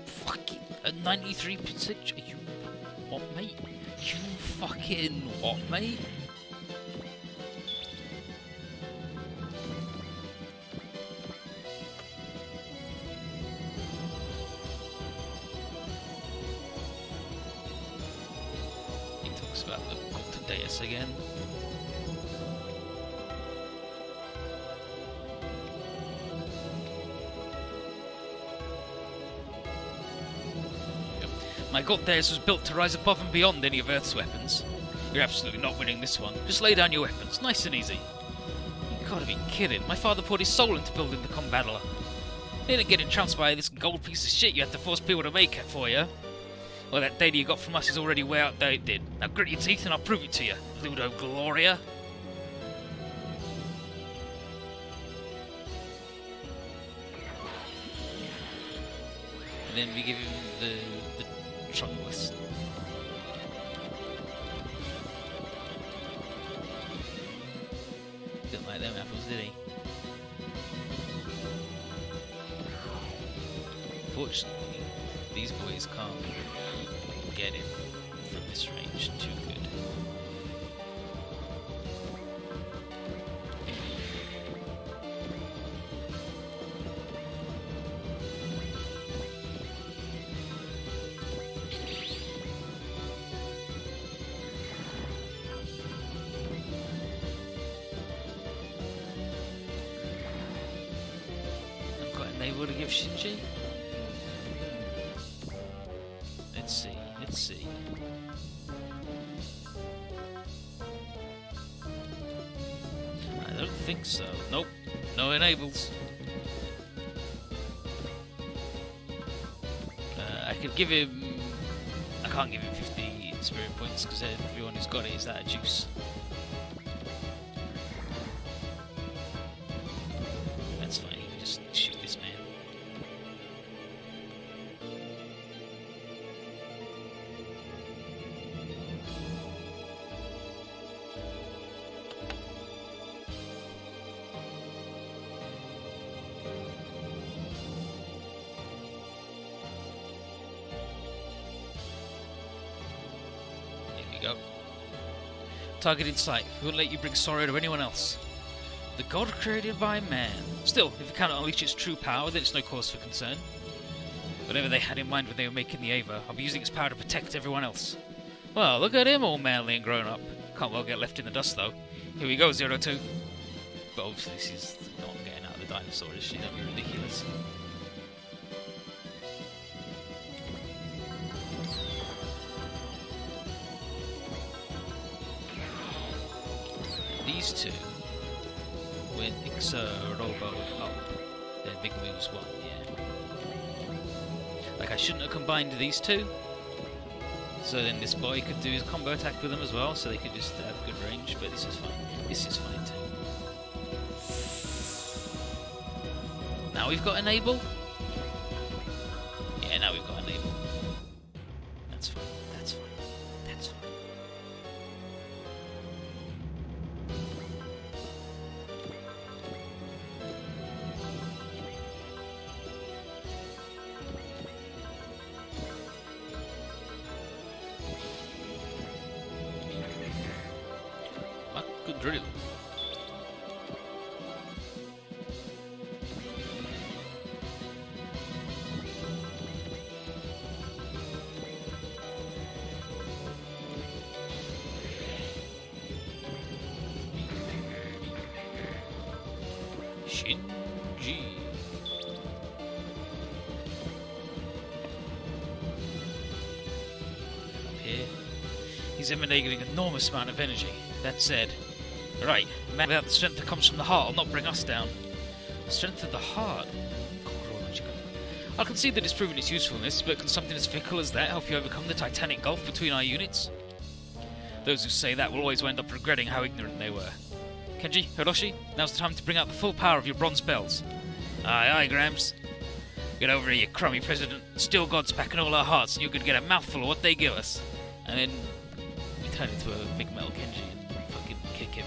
Fucking 93%? Are you what, mate? You fucking what, mate? About the Gult Deus again. Yep. My Gult Deus was built to rise above and beyond any of Earth's weapons. You're absolutely not winning this one. Just lay down your weapons, nice and easy. You gotta be kidding. My father poured his soul into building the Combattler. He didn't get entranced by this gold piece of shit you had to force people to make it for you. Well, that data you got from us is already way outdated. Now grit your teeth and I'll prove it to you, Ludo Gloria. And then we give him the trunkless. Didn't like them apples, did he? Fortunately, these boys can't get it from this range too good. able to give Shinji? Let's see, let's see. I don't think so. Nope, no enables. I could give him... I can't give him 50 spirit points because everyone who's got it is out of juice. That's fine, you can just shoot this man. Go. Target in sight. We won't let you bring sorrow to anyone else. The god created by man. Still, if it cannot unleash its true power, then it's no cause for concern. Whatever they had in mind when they were making the Ava, I'll be using its power to protect everyone else. Well, look at him, all manly and grown up. Can't well get left in the dust, though. Here we go, 02. But obviously this is not getting out of the dinosaur, is she? That'd be ridiculous. These two, when Robo up, their big moves won, yeah. Like, I shouldn't have combined these two, so then this boy could do his combo attack with them as well, so they could just have good range, but this is fine. This is fine too. Now we've got enable? Yeah, now we've got enable. That's fine, that's fine, that's fine. Good drill. Shinji. Up here. He's emanating an enormous amount of energy. That said, right, man without the strength that comes from the heart will not bring us down. The strength of the heart? I'll concede that it's proven its usefulness, but can something as fickle as that help you overcome the titanic gulf between our units? Those who say that will always wind up regretting how ignorant they were. Kenji, Hiroshi, now's the time to bring out the full power of your bronze bells. Aye, aye, Grams. Get over here, you crummy president. Still God's back in all our hearts, and you could get a mouthful of what they give us. And then we turn into a big metal Kenji and fucking kick him.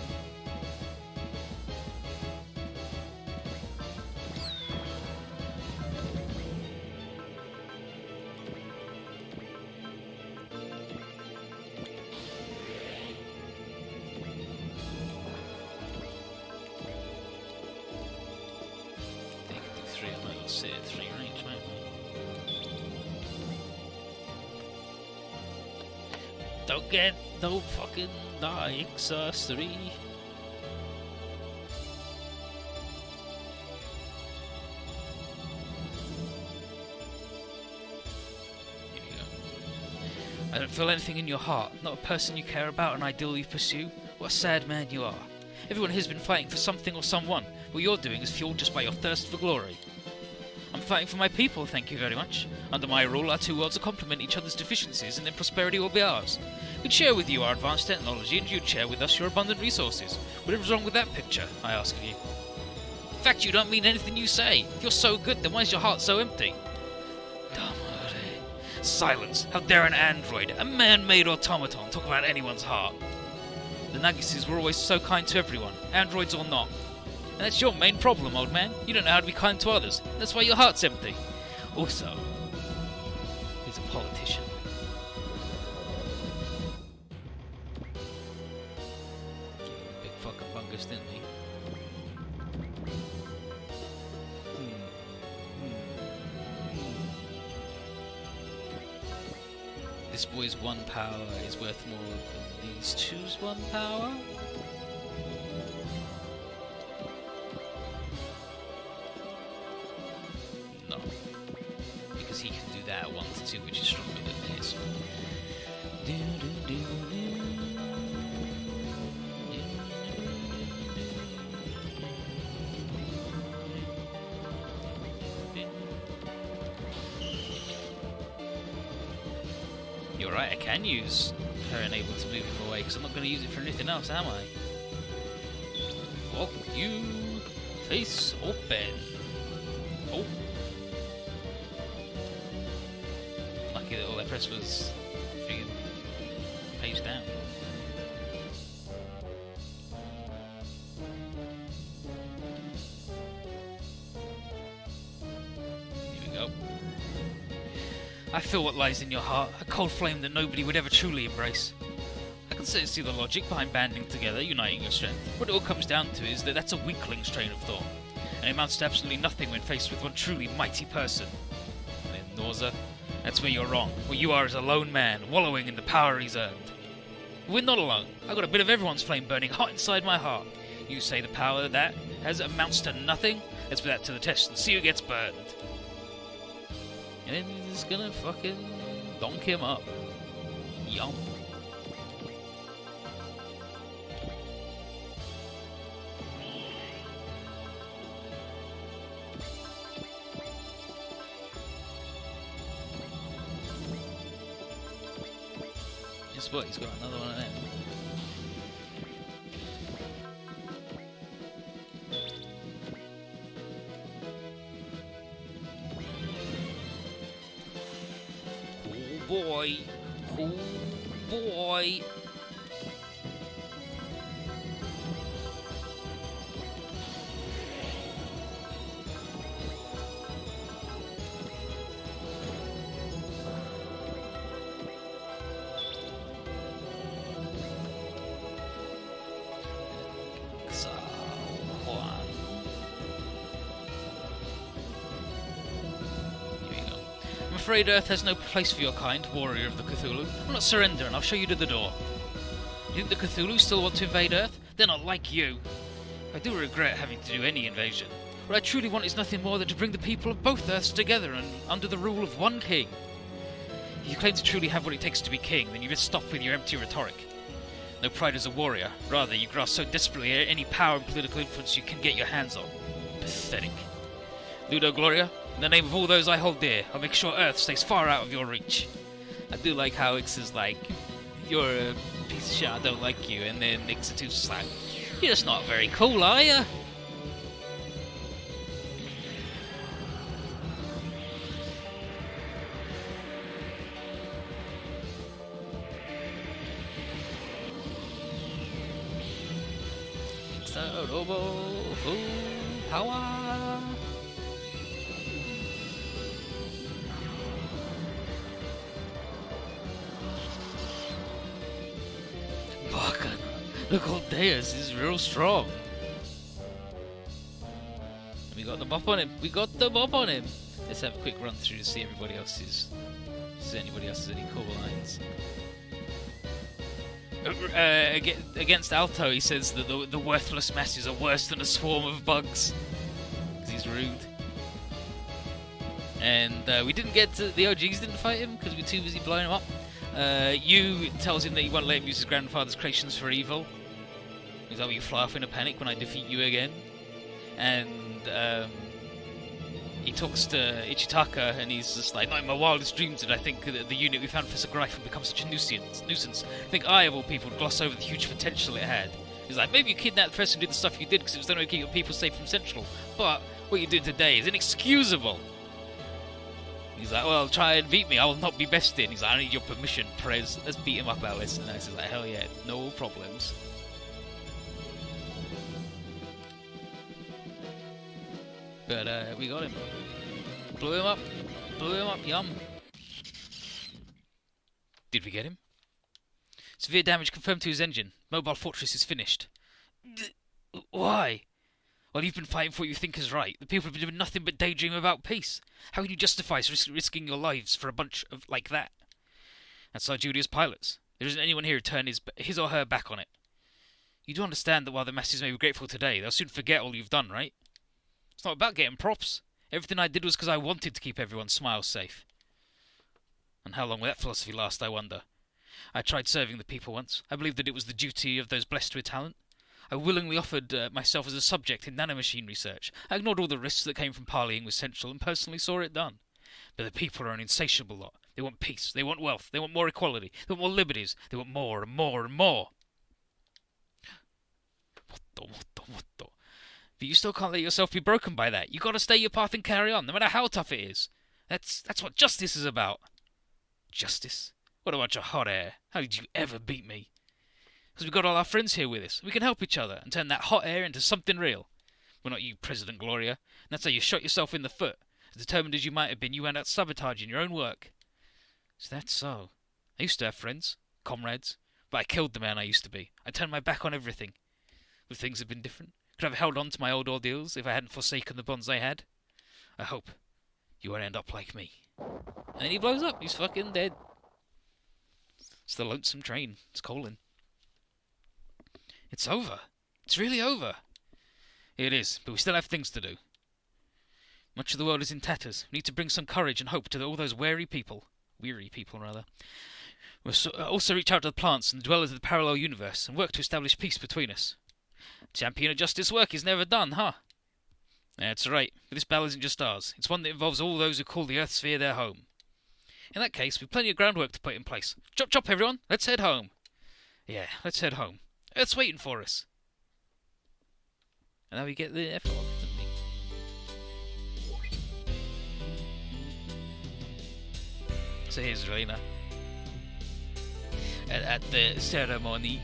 Three range, mate. Don't get no fucking dying sorcery. Here you go. I don't feel anything in your heart, not a person you care about, an ideal you pursue. What a sad man you are. Everyone here has been fighting for something or someone. What you're doing is fueled just by your thirst for glory. I'm fighting for my people, thank you very much. Under my rule, our two worlds will complement each other's deficiencies, and then prosperity will be ours. We'd share with you our advanced technology, and you'd share with us your abundant resources. Whatever's wrong with that picture, I ask of you? In fact, you don't mean anything you say. If you're so good, then why is your heart so empty? Silence! How dare an android, a man-made automaton, talk about anyone's heart? The Nagises were always so kind to everyone, androids or not. And that's your main problem, old man. You don't know how to be kind to others. That's why your heart's empty. Also, he's a politician. Big fucking bungus, didn't he? This boy's 1 power is worth more than these two's 1 power? at once and see which is stronger than his. You're right, I can use her enable to move him away, because I'm not going to use it for anything else, am I? Fuck you! Face open! Oh! Lucky that all I pressed was friggin' page down. Here we go. I feel what lies in your heart, a cold flame that nobody would ever truly embrace. I can certainly see the logic behind banding together, uniting your strength. What it all comes down to is that that's a weakling's train of thought, and it amounts to absolutely nothing when faced with one truly mighty person. And then Norza, that's where you're wrong. What you are is a lone man, wallowing in the power he's earned. But we're not alone. I've got a bit of everyone's flame burning hot inside my heart. You say the power that has amounts to nothing? Let's put that to the test and see who gets burned. And then he's just gonna fucking donk him up. Yum. Guess what? He's got another one of them. Boy, oh boy. I'm afraid Earth has no place for your kind, warrior of the Cthulhu. I'll not surrender, and I'll show you to the door. You think the Cthulhu still want to invade Earth? They're not like you. I do regret having to do any invasion. What I truly want is nothing more than to bring the people of both Earths together and under the rule of one king. If you claim to truly have what it takes to be king, then you best stop with your empty rhetoric. No pride as a warrior. Rather, you grasp so desperately at any power and political influence you can get your hands on. Pathetic. Ludo Gloria, in the name of all those I hold dear, I'll make sure Earth stays far out of your reach. I do like how Ix is like, you're a piece of shit, I don't like you, and then Ix2's just like, you're just not very cool, are you? Power! Fucking, look, old Deus is real strong. We got the bop on him. We got the bop on him. Let's have a quick run through to see everybody else's. See if anybody else has any cool lines. Against Alto, he says that the worthless masses are worse than a swarm of bugs. Because he's rude. And we didn't get to... The OGs didn't fight him because we were too busy blowing him up. Yu tells him that he won't let him use his grandfather's creations for evil. He's like, will you fly off in a panic when I defeat you again? And he talks to Ichitaka, and he's just like, not in my wildest dreams did I think that the unit we found for Sagrife would become such a nuisance. I think I, of all people, would gloss over the huge potential it had. He's like, maybe you kidnapped the person who did the stuff you did because it was the only way to keep your people safe from Central, but what you did today is inexcusable. He's like, well, try and beat me, I will not be bested. He's like, I need your permission, Prez. Let's beat him up, Alice. And Alice is like, hell yeah, no problems. But we got him. Blew him up, yum. Did we get him? Severe damage confirmed to his engine. Mobile fortress is finished. Why? Well, you've been fighting for what you think is right. The people have been doing nothing but daydream about peace. How can you justify risking your lives for a bunch of like that? That's our duty as pilots. There isn't anyone here who turn his or her back on it. You do understand that while the masses may be grateful today, they'll soon forget all you've done, right? It's not about getting props. Everything I did was because I wanted to keep everyone's smiles safe. And how long will that philosophy last, I wonder? I tried serving the people once. I believed that it was the duty of those blessed with talent. I willingly offered myself as a subject in nanomachine research. I ignored all the risks that came from parleying with Central and personally saw it done. But the people are an insatiable lot. They want peace, they want wealth, they want more equality, they want more liberties, they want more and more and more. What? But you still can't let yourself be broken by that. You gotta stay your path and carry on, no matter how tough it is. That's what justice is about. Justice? What a bunch of hot air. How did you ever beat me? Because we've got all our friends here with us. We can help each other and turn that hot air into something real. Well, not you, President Gloria. And that's how you shot yourself in the foot. As determined as you might have been, you went out sabotaging your own work. Is that so? I used to have friends, comrades, but I killed the man I used to be. I turned my back on everything. Would things have been different? Could I have held on to my old ordeals if I hadn't forsaken the bonds I had? I hope you won't end up like me. And then he blows up. He's fucking dead. It's the lonesome train. It's calling. It's over. It's really over. It is, but we still have things to do. Much of the world is in tatters. We need to bring some courage and hope to all those weary people, rather. We'll also reach out to the plants and the dwellers of the parallel universe and work to establish peace between us. Champion of justice work is never done, huh? That's right, but this battle isn't just ours. It's one that involves all those who call the Earth sphere their home. In that case, we've plenty of groundwork to put in place. Chop chop, everyone! Let's head home. Yeah, let's head home. Earth's waiting for us. And now we get the epilogue. So here's Relena at the ceremony.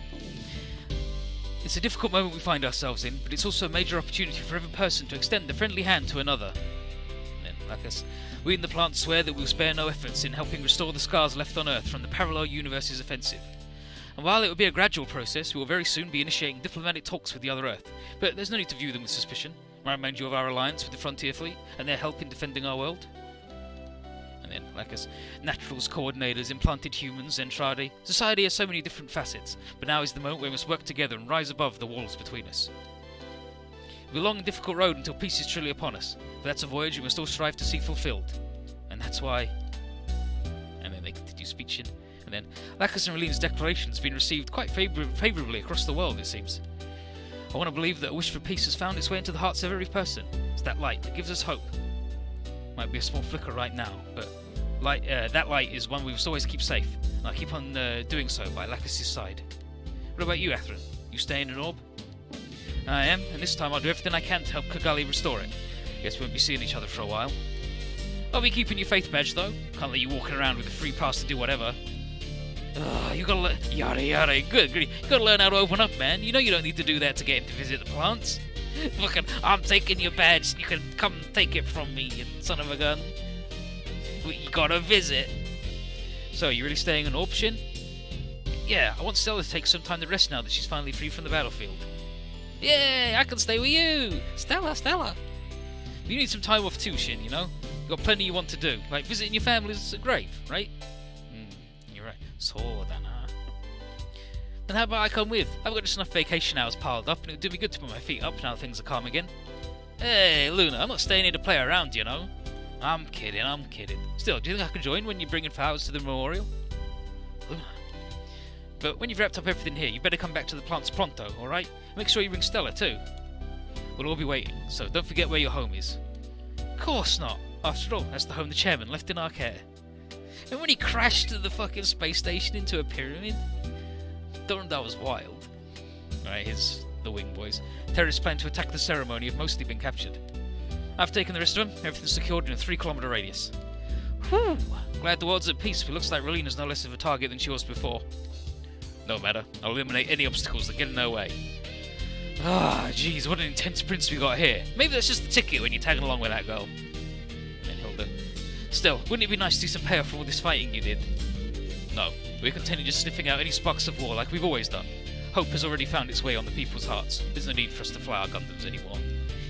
It's a difficult moment we find ourselves in, but it's also a major opportunity for every person to extend the friendly hand to another. And like us, we in the plant swear that we'll spare no efforts in helping restore the scars left on Earth from the parallel universe's offensive. And while it will be a gradual process, we will very soon be initiating diplomatic talks with the other Earth. But there's no need to view them with suspicion. I remind you of our alliance with the Frontier Fleet and their help in defending our world. And then, like us, naturals, coordinators, implanted humans, Entrade. Society has so many different facets, but now is the moment where we must work together and rise above the walls between us. It will be a long and difficult road until peace is truly upon us, but that's a voyage we must all strive to see fulfilled. And that's why... And then they continue speeching. And then, Lacus and Relene's declaration has been received quite favourably across the world, it seems. I want to believe that a wish for peace has found its way into the hearts of every person. It's that light that gives us hope. Might be a small flicker right now, but that light is one we must always keep safe, and I'll keep on doing so by Lacus's side. What about you, Athrun? You staying in Orb? I am, and this time I'll do everything I can to help Kigali restore it. Guess we won't be seeing each other for a while. I'll be keeping your faith badge, though. Can't let you walking around with a free pass to do whatever. You gotta learn... Yada. Good. You gotta learn how to open up, man. You know you don't need to do that to get in to visit the plants. Fucking, I'm taking your badge. You can come take it from me, you son of a gun. You gotta visit. So, you really staying in Orb, Shin? Yeah, I want Stella to take some time to rest now that she's finally free from the battlefield. Yeah, I can stay with you! Stella! But you need some time off too, Shin, you know? You've got plenty you want to do, like visiting your family's grave, right? You're right. So then, Then how about I come with? I've got just enough vacation hours piled up, and it'll do me good to put my feet up now that things are calm again. Hey, Luna, I'm not staying here to play around, you know? I'm kidding. Still, do you think I can join when you're bringing flowers to the memorial? Luna. But when you've wrapped up everything here, you better come back to the plants pronto, alright? Make sure you bring Stella too. We'll all be waiting, so don't forget where your home is. Of course not. After all, that's the home the chairman left in our care. And when he crashed to the fucking space station into a pyramid? That was wild. Alright, here's the wing boys. Terrorists plan to attack the ceremony have mostly been captured. I've taken the rest of them. Everything's secured in a 3-kilometer radius. Whew! Glad the world's at peace, but it looks like Relena's no less of a target than she was before. No matter. I'll eliminate any obstacles that get in her way. Ah, jeez, what an intense prince we got here. Maybe that's just the ticket when you're tagging along with that girl. And Hilda. Still, wouldn't it be nice to see some payoff for all this fighting you did? No, we're content just sniffing out any sparks of war like we've always done. Hope has already found its way on the people's hearts. There's no need for us to fly our Gundams anymore.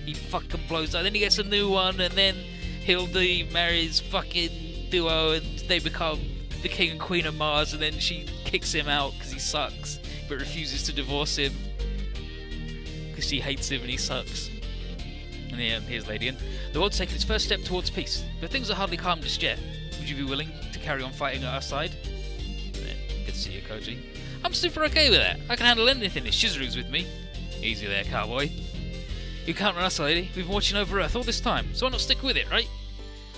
He fucking blows up, then he gets a new one, and then Hilda marries fucking Duo, and they become the king and queen of Mars, and then she kicks him out because he sucks, but refuses to divorce him because she hates him and he sucks. And then here's Lady N. The world's taken its first step towards peace, but things are hardly calm just yet. Would you be willing to carry on fighting at our side. Good to see you, Koji. I'm super okay with that. I can handle anything if Shizuru's with me. Easy there, cowboy. You can't run us, lady. We've been watching over Earth all this time, so why not stick with it, right?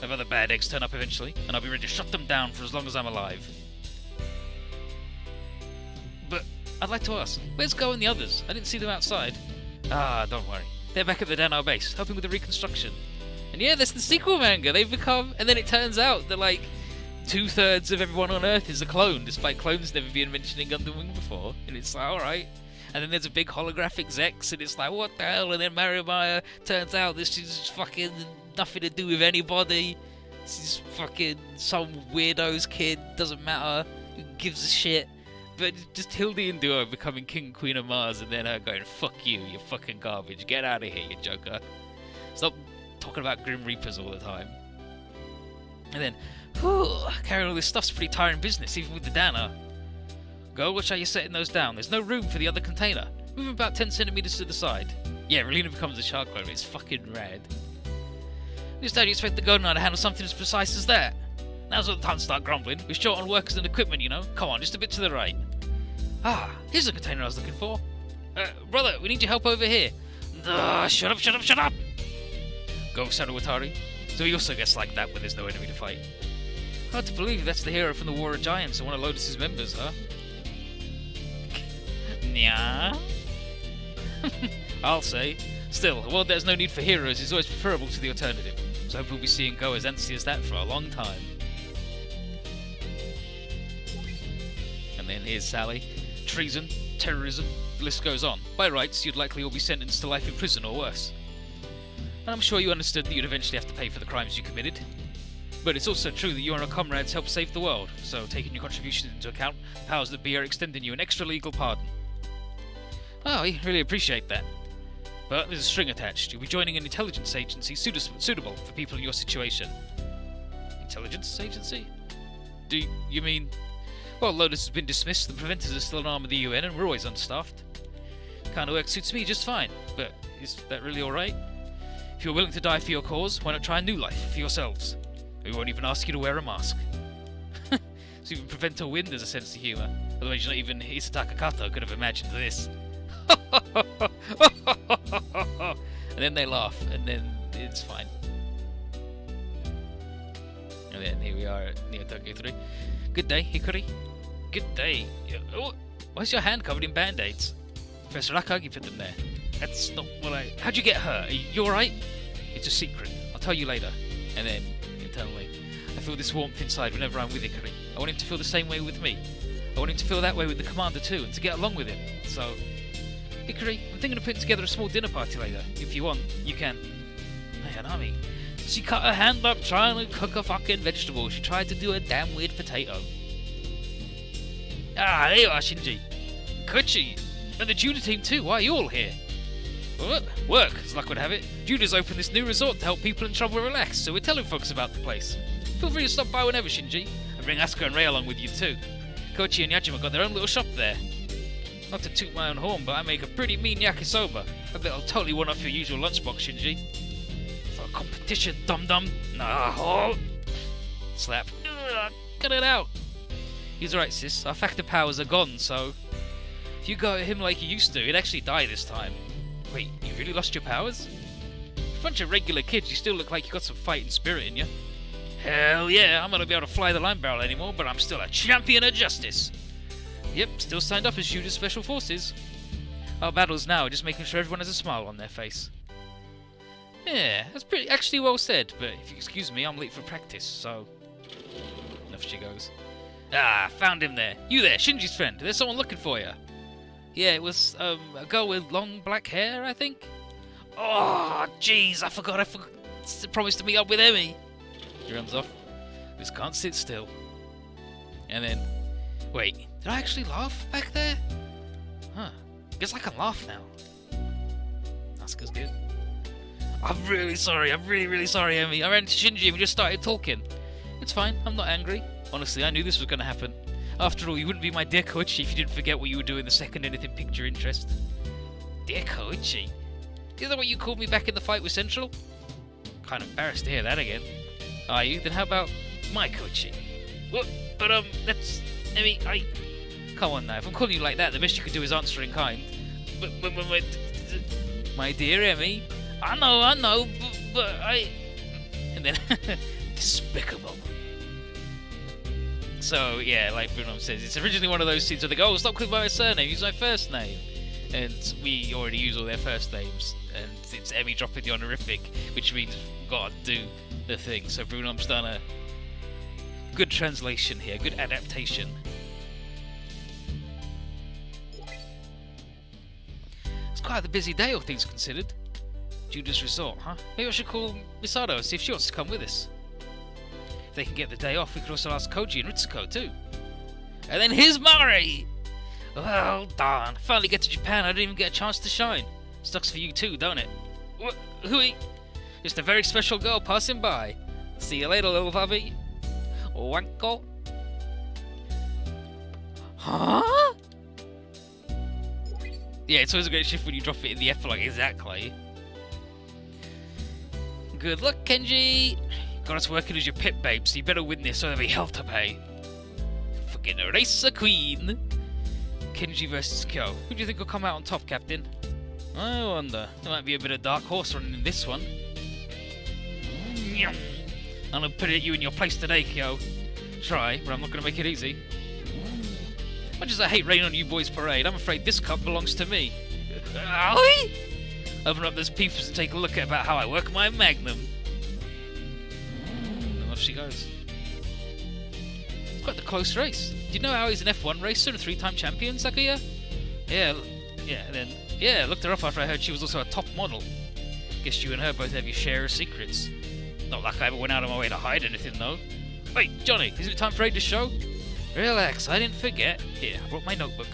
Have other bad eggs turn up eventually, and I'll be ready to shut them down for as long as I'm alive. But I'd like to ask, where's Go and the others? I didn't see them outside. Ah, don't worry. They're back at the Dano base, helping with the reconstruction. And yeah, that's the sequel manga. They've become, and then it turns out that like 2/3 of everyone on Earth is a clone, despite clones never being mentioned in Gundam Wing before. And it's like, alright. And then there's a big holographic Zex, and it's like, what the hell? And then Mariamaya turns out this is fucking nothing to do with anybody. This is fucking some weirdo's kid, doesn't matter, who gives a shit. But just Hildy and Duo becoming King and Queen of Mars, and then her going, fuck you, you fucking garbage, get out of here, you joker. Stop talking about Grim Reapers all the time. And then, carrying all this stuff's pretty tiring business, even with the Dana. Go, watch how you're setting those down. There's no room for the other container. Move them about 10 centimeters to the side. Yeah, Relina becomes a shark clone. It's fucking rad. Just how do you expect the Golden Eye to handle something as precise as that? Now's not the time to start grumbling. We're short on workers and equipment, you know. Come on, just a bit to the right. Ah, here's the container I was looking for. Brother, we need your help over here. Shut up, shut up, shut up! Go, Saruwatari. So he also gets like that when there's no enemy to fight. Hard to believe that's the hero from the War of Giants and one of Lotus's members, huh? Nya? I'll say. Still, a world there's no need for heroes is always preferable to the alternative, so I hope we'll be seeing Go as antsy as that for a long time. And then here's Sally. Treason, terrorism, the list goes on. By rights, you'd likely all be sentenced to life in prison or worse. And I'm sure you understood that you'd eventually have to pay for the crimes you committed. But it's also true that you and our comrades helped save the world, so taking your contributions into account, powers that be are extending you an extra legal pardon. Oh, we really appreciate that. But there's a string attached. You'll be joining an intelligence agency suitable for people in your situation. Intelligence agency? Do you mean... Well, Lotus has been dismissed, the Preventers are still an arm of the UN, and we're always understaffed. Kind of work suits me just fine, but is that really alright? If you're willing to die for your cause, why not try a new life for yourselves? We won't even ask you to wear a mask. So even Preventer Win, there's a sense of humour. Otherwise, not even Isataka Kato could have imagined this. And then they laugh, and then it's fine. And then here we are at Neo Tokyo 3. Good day, Hikari. Good day. Oh, why's your hand covered in band-aids? Professor Akagi put them there. That's not what I... How'd you get hurt? Are you alright? It's a secret. I'll tell you later. And then, internally, I feel this warmth inside whenever I'm with Hikari. I want him to feel the same way with me. I want him to feel that way with the commander too, and to get along with him. So... Hikari, I'm thinking of putting together a small dinner party later. If you want, you can. Man, Ami. She cut her hand up trying to cook a fucking vegetable. She tried to do a damn weird potato. Ah, there you are, Shinji. Koichi. And the Judah team too. Why are you all here? What? Work, as luck would have it. Judah's opened this new resort to help people in trouble relax, so we're telling folks about the place. Feel free to stop by whenever, Shinji. And bring Asuka and Rei along with you too. Koichi and Yajima got their own little shop there. Not to toot my own horn, but I make a pretty mean yakisoba. I bet I'll totally one off your usual lunchbox, Shinji. For a competition, dum-dum. Nah, oh. Slap. Ugh, cut it out. He's alright, sis. Our factor powers are gone, so... If you go at him like you used to, he'd actually die this time. Wait, you really lost your powers? For a bunch of regular kids, you still look like you got some fighting spirit in you. Hell yeah, I'm not gonna be able to fly the line barrel anymore, but I'm still a champion of justice. Yep, still signed up as Judah's Special Forces. Our battles now are just making sure everyone has a smile on their face. Yeah, that's pretty actually well said, but if you excuse me, I'm late for practice, so... Off she goes. Ah, found him there. You there, Shinji's friend. There's someone looking for you. Yeah, it was, a girl with long black hair, I think. Oh, jeez, I forgot. Promised to meet up with Emmy. He runs off. Just can't sit still. And then... Wait, did I actually laugh back there? Huh. Guess I can laugh now. Asuka's good. I'm really sorry. I'm really, really sorry, Emmy. I ran into Shinji and we just started talking. It's fine. I'm not angry. Honestly, I knew this was going to happen. After all, you wouldn't be my dear Koichi if you didn't forget what you were doing the second anything piqued your interest. Dear Koichi? Is that what you called me back in the fight with Central? Kind of embarrassed to hear that again. Are you? Then how about my Koichi? What? But, that's... I mean, Come on now, if I'm calling you like that, the best you could do is answer in kind. But my dear Emmy, I know, but I... And then, despicable. So, yeah, like Bruno says, it's originally one of those scenes where they go, oh, stop calling by my surname, use my first name. And we already use all their first names, and it's Emmy dropping the honorific, which means we've got to do the thing. So Bruno's done a good translation here, good adaptation. It's quite a busy day, all things considered. Judas Resort, huh? Maybe I should call Misato and see if she wants to come with us. If they can get the day off, we could also ask Koji and Ritsuko too. And then here's Mari! Well, darn. Finally get to Japan, I didn't even get a chance to shine. Sucks for you too, don't it? Hui! Just a very special girl passing by. See you later, little puppy. Wanko. Huh? Yeah, it's always a great shift when you drop it in the epilogue, exactly. Good luck, Kenji! Got us working as your pit babe, so you better win this or there'll be hell to pay. Fucking race a queen! Kenji versus Kyo. Who do you think will come out on top, Captain? I wonder. There might be a bit of dark horse running in this one. I'm gonna put it at you in your place today, Kyo. Try, but I'm not gonna make it easy. Much as I hate rain on you boys' parade, I'm afraid this cup belongs to me. Open up those peepers and take a look at about how I work my magnum. And off she goes. It's quite the close race. Do you know how he's an F1 racer and a 3-time champion, Sakuya? Yeah, looked her up after I heard she was also a top model. Guess you and her both have your share of secrets. Not like I ever went out of my way to hide anything, though. Wait, Johnny, isn't it time for Aid to show? Relax, I didn't forget. Here, I brought my notebook.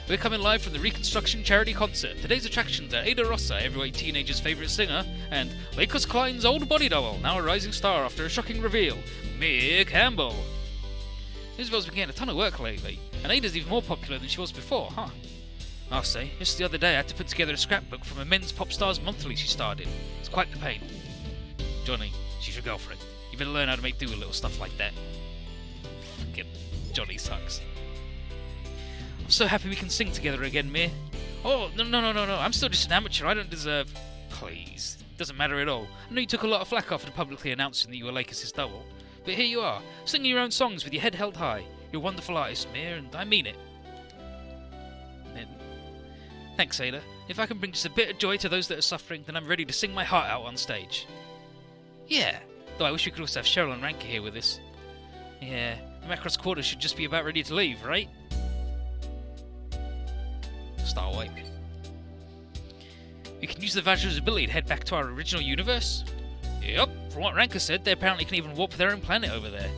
We're coming live from the Reconstruction Charity Concert. Today's attractions are Ada Rossa, every white teenager's favourite singer, and Lakers Klein's old body double, now a rising star after a shocking reveal, Mia Campbell. Isabel's been getting a ton of work lately, and Ada's even more popular than she was before, huh? I'll say, just the other day I had to put together a scrapbook from a men's pop stars monthly she starred in. It's quite the pain. Johnny, she's your girlfriend. You better learn how to make do with little stuff like that. Fucking Johnny sucks. I'm so happy we can sing together again, Mia. Oh, no, I'm still just an amateur, I don't deserve... Please, doesn't matter at all. I know you took a lot of flack after publicly announcing that you were Lakers' double, but here you are, singing your own songs with your head held high. You're a wonderful artist, Mia, and I mean it. Then, thanks, Ada. If I can bring just a bit of joy to those that are suffering, then I'm ready to sing my heart out on stage. Yeah, though I wish we could also have Cheryl and Ranker here with us. Yeah, the Macross quarter should just be about ready to leave, right? Starlight. We can use the Vajra's ability to head back to our original universe? Yep, from what Ranker said, they apparently can even warp their own planet over there.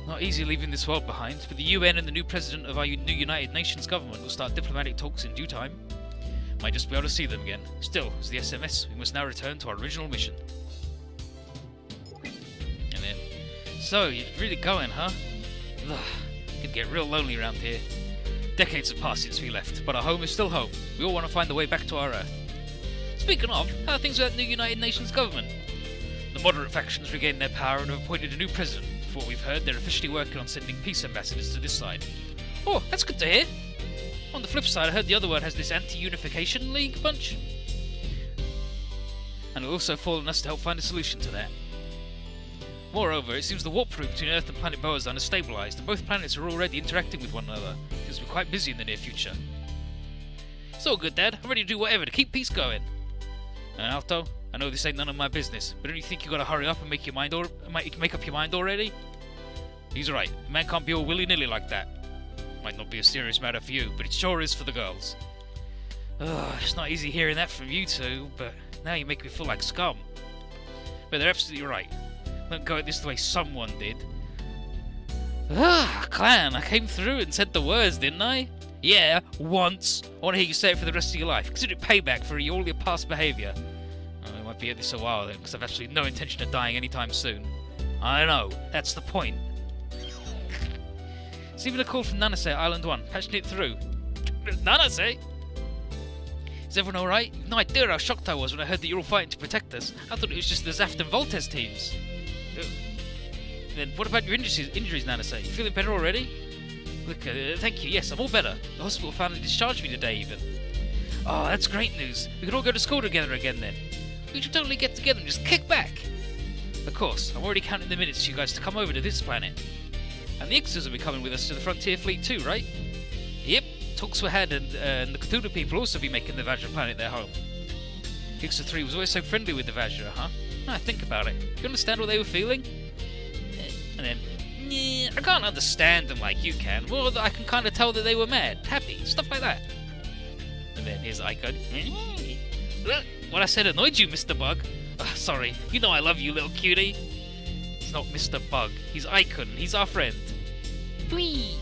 Not easy leaving this world behind, but the UN and the new president of our new United Nations government will start diplomatic talks in due time. Might just be able to see them again. Still, as the SMS, we must now return to our original mission. And then, so, you're really going, huh? Ugh, could get real lonely around here. Decades have passed since we left, but our home is still home. We all want to find the way back to our Earth. Speaking of, how are things with that new United Nations government? The moderate factions regained their power and have appointed a new president. For what we've heard, they're officially working on sending peace ambassadors to this side. Oh, that's good to hear. On the flip side, I heard the other one has this anti-unification league bunch. And it'll also fall on us to help find a solution to that. Moreover, it seems the warp route between Earth and planet Boazan has stabilised, and both planets are already interacting with one another, because we're quite busy in the near future. It's all good, Dad. I'm ready to do whatever to keep peace going. And Alto, I know this ain't none of my business, but don't you think you gotta hurry up and make up your mind already? He's right. A man can't be all willy-nilly like that. Might not be a serious matter for you, but it sure is for the girls. Ugh, it's not easy hearing that from you two, but now you make me feel like scum. But they're absolutely right. Don't go at this the way someone did. Ah, Clan, I came through and said the words, didn't I? Yeah, once. I want to hear you say it for the rest of your life. Consider it payback for all your past behaviour. Oh, I might be at this a while then, because I've absolutely no intention of dying anytime soon. I know, that's the point. It's even a call from Nanase at Island 1, patching it through. Nanase? Is everyone alright? No idea how shocked I was when I heard that you're all fighting to protect us. I thought it was just the Zaft and Voltes teams. Then what about your injuries, Nanase? You feeling better already? Look, thank you. Yes, I'm all better. The hospital finally discharged me today, even. Oh, that's great news. We could all go to school together again then. We should totally get together and just kick back. Of course, I'm already counting the minutes for you guys to come over to this planet. And the Ixers will be coming with us to the Frontier Fleet too, right? Yep, talks were had, and the Cthulhu people also be making the Vajra planet their home. Ixer 3 was always so friendly with the Vajra, huh? Now, think about it. You understand what they were feeling? And then, I can't understand them like you can. Well, I can kind of tell that they were mad, happy, stuff like that. And then here's Icon. What I said annoyed you, Mr. Bug? Sorry, you know I love you, little cutie. He's not Mr. Bug. He's Icon. He's our friend. Whee!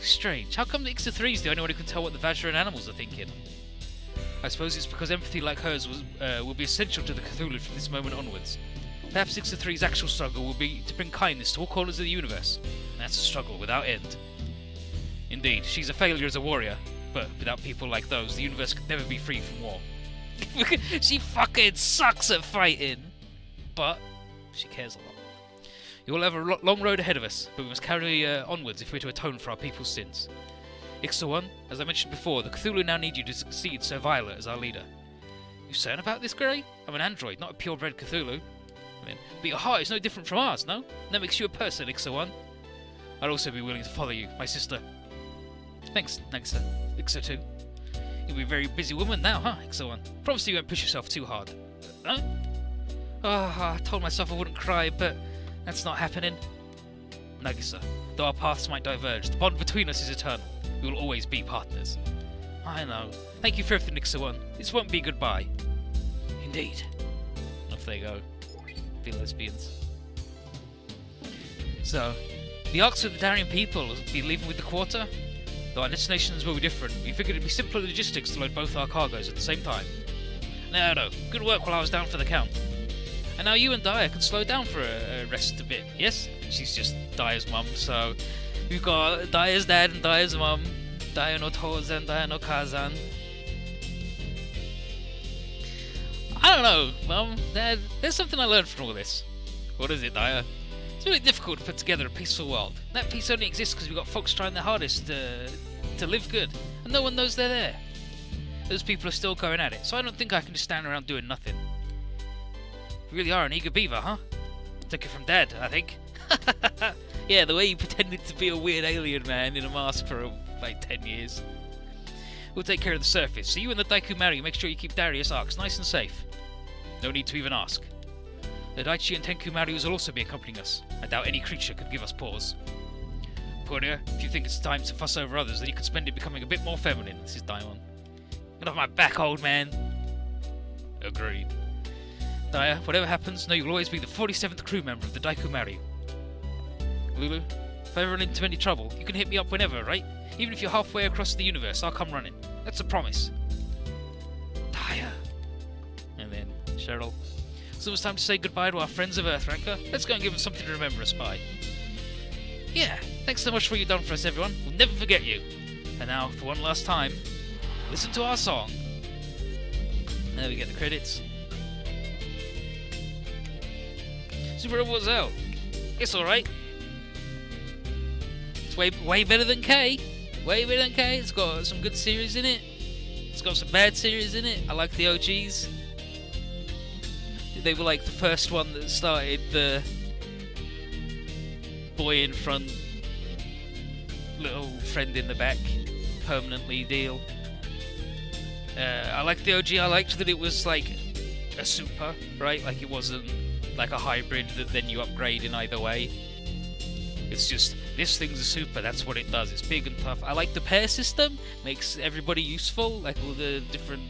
Strange. How come the Ixer 3 is the only one who can tell what the Vajra animals are thinking? I suppose it's because empathy like hers will be essential to the Cthulhu from this moment onwards. Perhaps Ixer 3's actual struggle will be to bring kindness to all corners of the universe. And that's a struggle without end. Indeed, she's a failure as a warrior, but without people like those, the universe could never be free from war. She fucking sucks at fighting, but she cares a lot. You will have a long road ahead of us, but we must carry onwards if we're to atone for our people's sins. Ixer 1, as I mentioned before, the Cthulhu now need you to succeed Sir Violet as our leader. You certain about this, Grey? I'm an android, not a purebred Cthulhu. But your heart is no different from ours, no? That makes you a person, Ixer 1. I'd also be willing to follow you, my sister. Thanks, Nagisa. Ixer 2. You'll be a very busy woman now, huh, Ixer 1? Promise you won't push yourself too hard. Huh? Oh, I told myself I wouldn't cry, but that's not happening. Nagisa, though our paths might diverge, the bond between us is eternal. We will always be partners. I know. Thank you for everything, Ixer 1. This won't be goodbye. Indeed. Off they go. Be lesbians. So, the arcs of the Darien people will be leaving with the quarter. Though our destinations will be different, we figured it'd be simpler logistics to load both our cargoes at the same time. No, good work while I was down for the count. And now you and Daya can slow down for a rest a bit, yes? She's just Daya's mum, so we've got Daya's dad and Daya's mum, Daya no Tozan, Daya no Kazan. I don't know, Mum, Dad, there's something I learned from all this. What is it, Daya? It's really difficult to put together a peaceful world. That peace only exists because we've got folks trying their hardest to live good, and no one knows they're there. Those people are still going at it, so I don't think I can just stand around doing nothing. You really are an eager beaver, huh? Took it from Dad, I think. Yeah, the way you pretended to be a weird alien man in a mask for like 10 years. We'll take care of the surface, so you and the Daiku Maru make sure you keep Darius Arcs nice and safe. No need to even ask. The Daichi and Tenku Marius will also be accompanying us. I doubt any creature could give us pause. B'ORIA, if you think it's time to fuss over others, then you could spend it becoming a bit more feminine. This is Daimon. Get off my back, old man. Agreed. Daya, whatever happens, know you'll always be the 47th crew member of the Daiku Maru. Lulu, if I ever run into any trouble, you can hit me up whenever, right? Even if you're halfway across the universe, I'll come running. That's a promise. Daya. And then Cheryl. It's almost time to say goodbye to our friends of Earthranker. Let's go and give them something to remember us by. Yeah, thanks so much for what you've done for us, everyone. We'll never forget you. And now, for one last time, listen to our song. There we get the credits. Super Robot Zell. It's alright. It's way better than K. Way better than K. It's got some good series in it. It's got some bad series in it. I like the OGs. They were like the first one that started the boy in front, little friend in the back, permanently deal. I liked the OG. I liked that it was like a super, right? Like it wasn't like a hybrid that then you upgrade in either way. It's just, this thing's a super, that's what it does. It's big and tough. I like the pair system, makes everybody useful, like all the different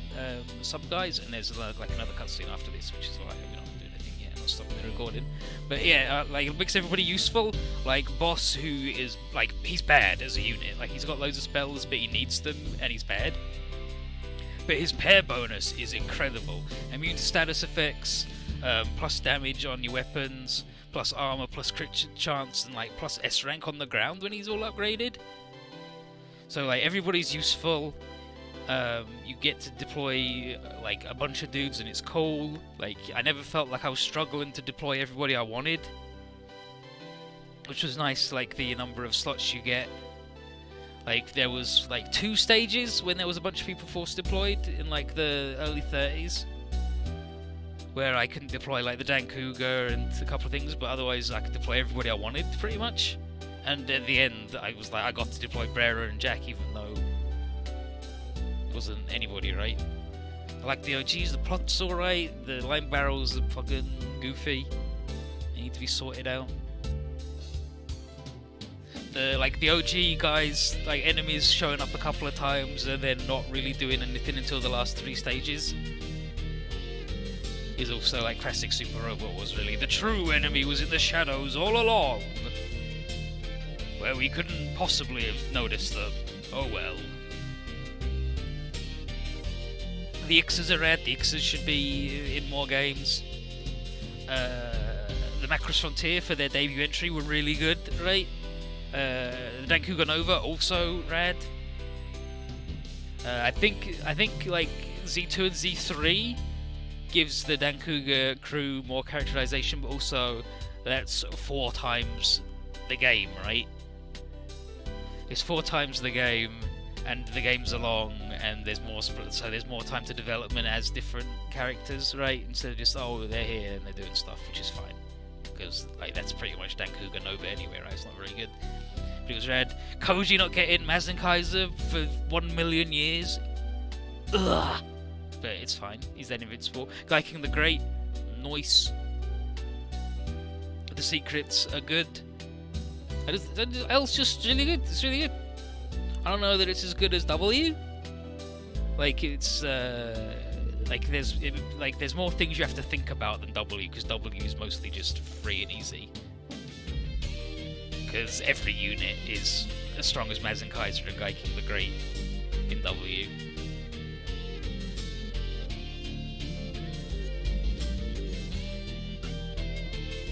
sub guys, and there's like another cutscene after this, which is why we don't do anything yet, I'll stop the recording. But yeah, like it makes everybody useful, like Boss, who is, like, he's bad as a unit, like he's got loads of spells, but he needs them, and he's bad. But his pair bonus is incredible. Immune to status effects, plus damage on your weapons, plus armor, plus crit chance, and like plus S rank on the ground when he's all upgraded. So like everybody's useful. You get to deploy like a bunch of dudes, and it's cool. Like I never felt like I was struggling to deploy everybody I wanted. which was nice, like the number of slots you get. Like there was like 2 stages when there was a bunch of people force deployed in like the early 30s, where I couldn't deploy like the Dan Cougar and a couple of things, but otherwise I could deploy everybody I wanted pretty much. And at the end, I was like, I got to deploy Brera and Jack, even though it wasn't anybody, right? I like the OGs, the plot's alright, the line barrels are fucking goofy. They need to be sorted out. The OG guys, like enemies showing up a couple of times and then not really doing anything until the last 3 stages, is also like classic Super Robot was really. The true enemy was in the shadows all along, where we couldn't possibly have noticed them. Oh well. The X's are rad. The X's should be in more games. The Macross Frontier for their debut entry were really good, right? The Dan Cougar Nova also rad. I think like Z2 and Z3 gives the Dan Cougar crew more characterization, but also that's 4 times the game, right? It's 4 times the game, and the game's along, and there's more so there's more time to development as different characters, right? Instead of just, oh, they're here and they're doing stuff, which is fine, because like that's pretty much Dan Cougar Nova anyway, right? It's not very good, but it was rad. Koji not getting Mazinkaiser for 1 million years, ugh. But it's fine. He's then invincible. Gaiking the Great, nice. The secrets are good. L's just really good. It's really good. I don't know that it's as good as W. Like it's like there's more things you have to think about than W, because W is mostly just free and easy. Because every unit is as strong as Mazinkaiser and Gaiking the Great in W.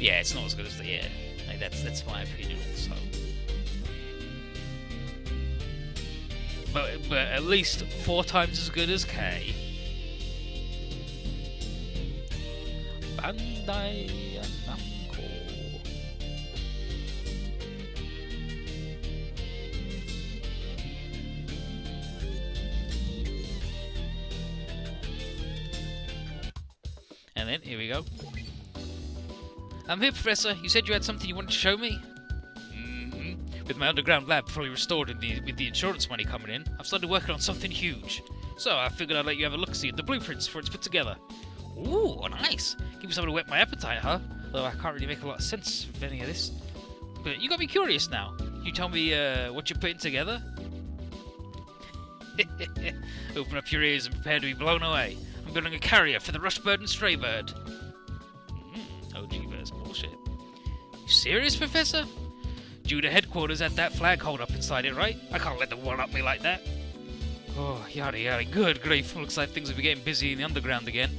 Yeah, it's not as good as the like that's my opinion also. But at least 4 times as good as K. Bandai Namco. And then here we go. I'm here, Professor. You said you had something you wanted to show me? With my underground lab fully restored and with the insurance money coming in, I've started working on something huge. So I figured I'd let you have a look-see at the blueprints before it's put together. Ooh, nice. Give me something to whet my appetite, huh? Though I can't really make a lot of sense of any of this. But you got me curious now. Can you tell me what you're putting together? Open up your ears and prepare to be blown away. I'm building a carrier for the Rushbird and Straybird. OG-verse bullshit. You serious, Professor? Due to headquarters at that flag hold up inside it, right? I can't let them one-up me like that. Oh, yada yada. Good grief. Looks like things will be getting busy in the underground again.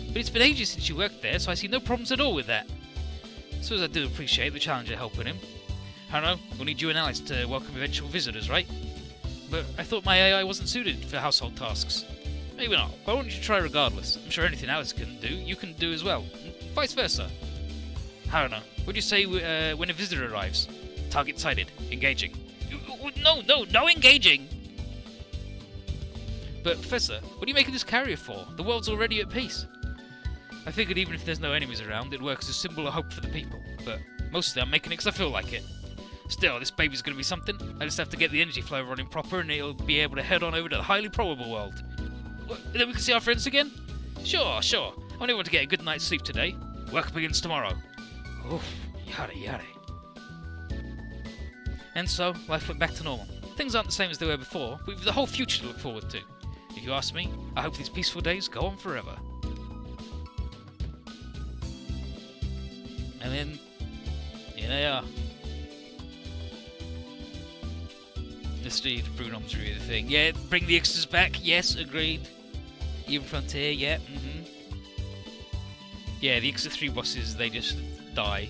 But it's been ages since you worked there, so I see no problems at all with that. I suppose I do appreciate the challenge of helping him. I don't know, we'll need you and Alice to welcome eventual visitors, right? But I thought my AI wasn't suited for household tasks. Maybe not, but I want you to try regardless. I'm sure anything Alice can do, you can do as well. And vice versa. I don't know. What do you say when a visitor arrives? Target sighted. Engaging. No engaging! But, Professor, what are you making this carrier for? The world's already at peace. I figured even if there's no enemies around, it works as a symbol of hope for the people. But mostly I'm making it because I feel like it. Still, this baby's going to be something. I just have to get the energy flow running proper and it'll be able to head on over to the highly probable world. Then we can see our friends again? Sure. I want everyone to get a good night's sleep today. Work begins tomorrow. Oof, yada yada. And so, life went back to normal. Things aren't the same as they were before, but we've the whole future to look forward to. If you ask me, I hope these peaceful days go on forever. And then, here they are. The Brunom's really the thing. Yeah, bring the X's back, yes, agreed. Even Frontier, yeah, Yeah, the X3 bosses, they just die.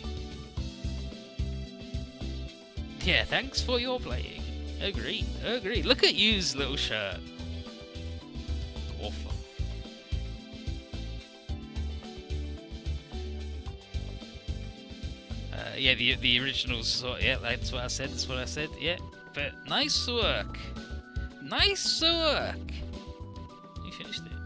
Yeah, thanks for your playing. Agreed. Look at you's little shirt. Awful. Yeah, the originals. So, yeah, that's what I said. That's what I said. Yeah, but nice work. Nice work. You finished it.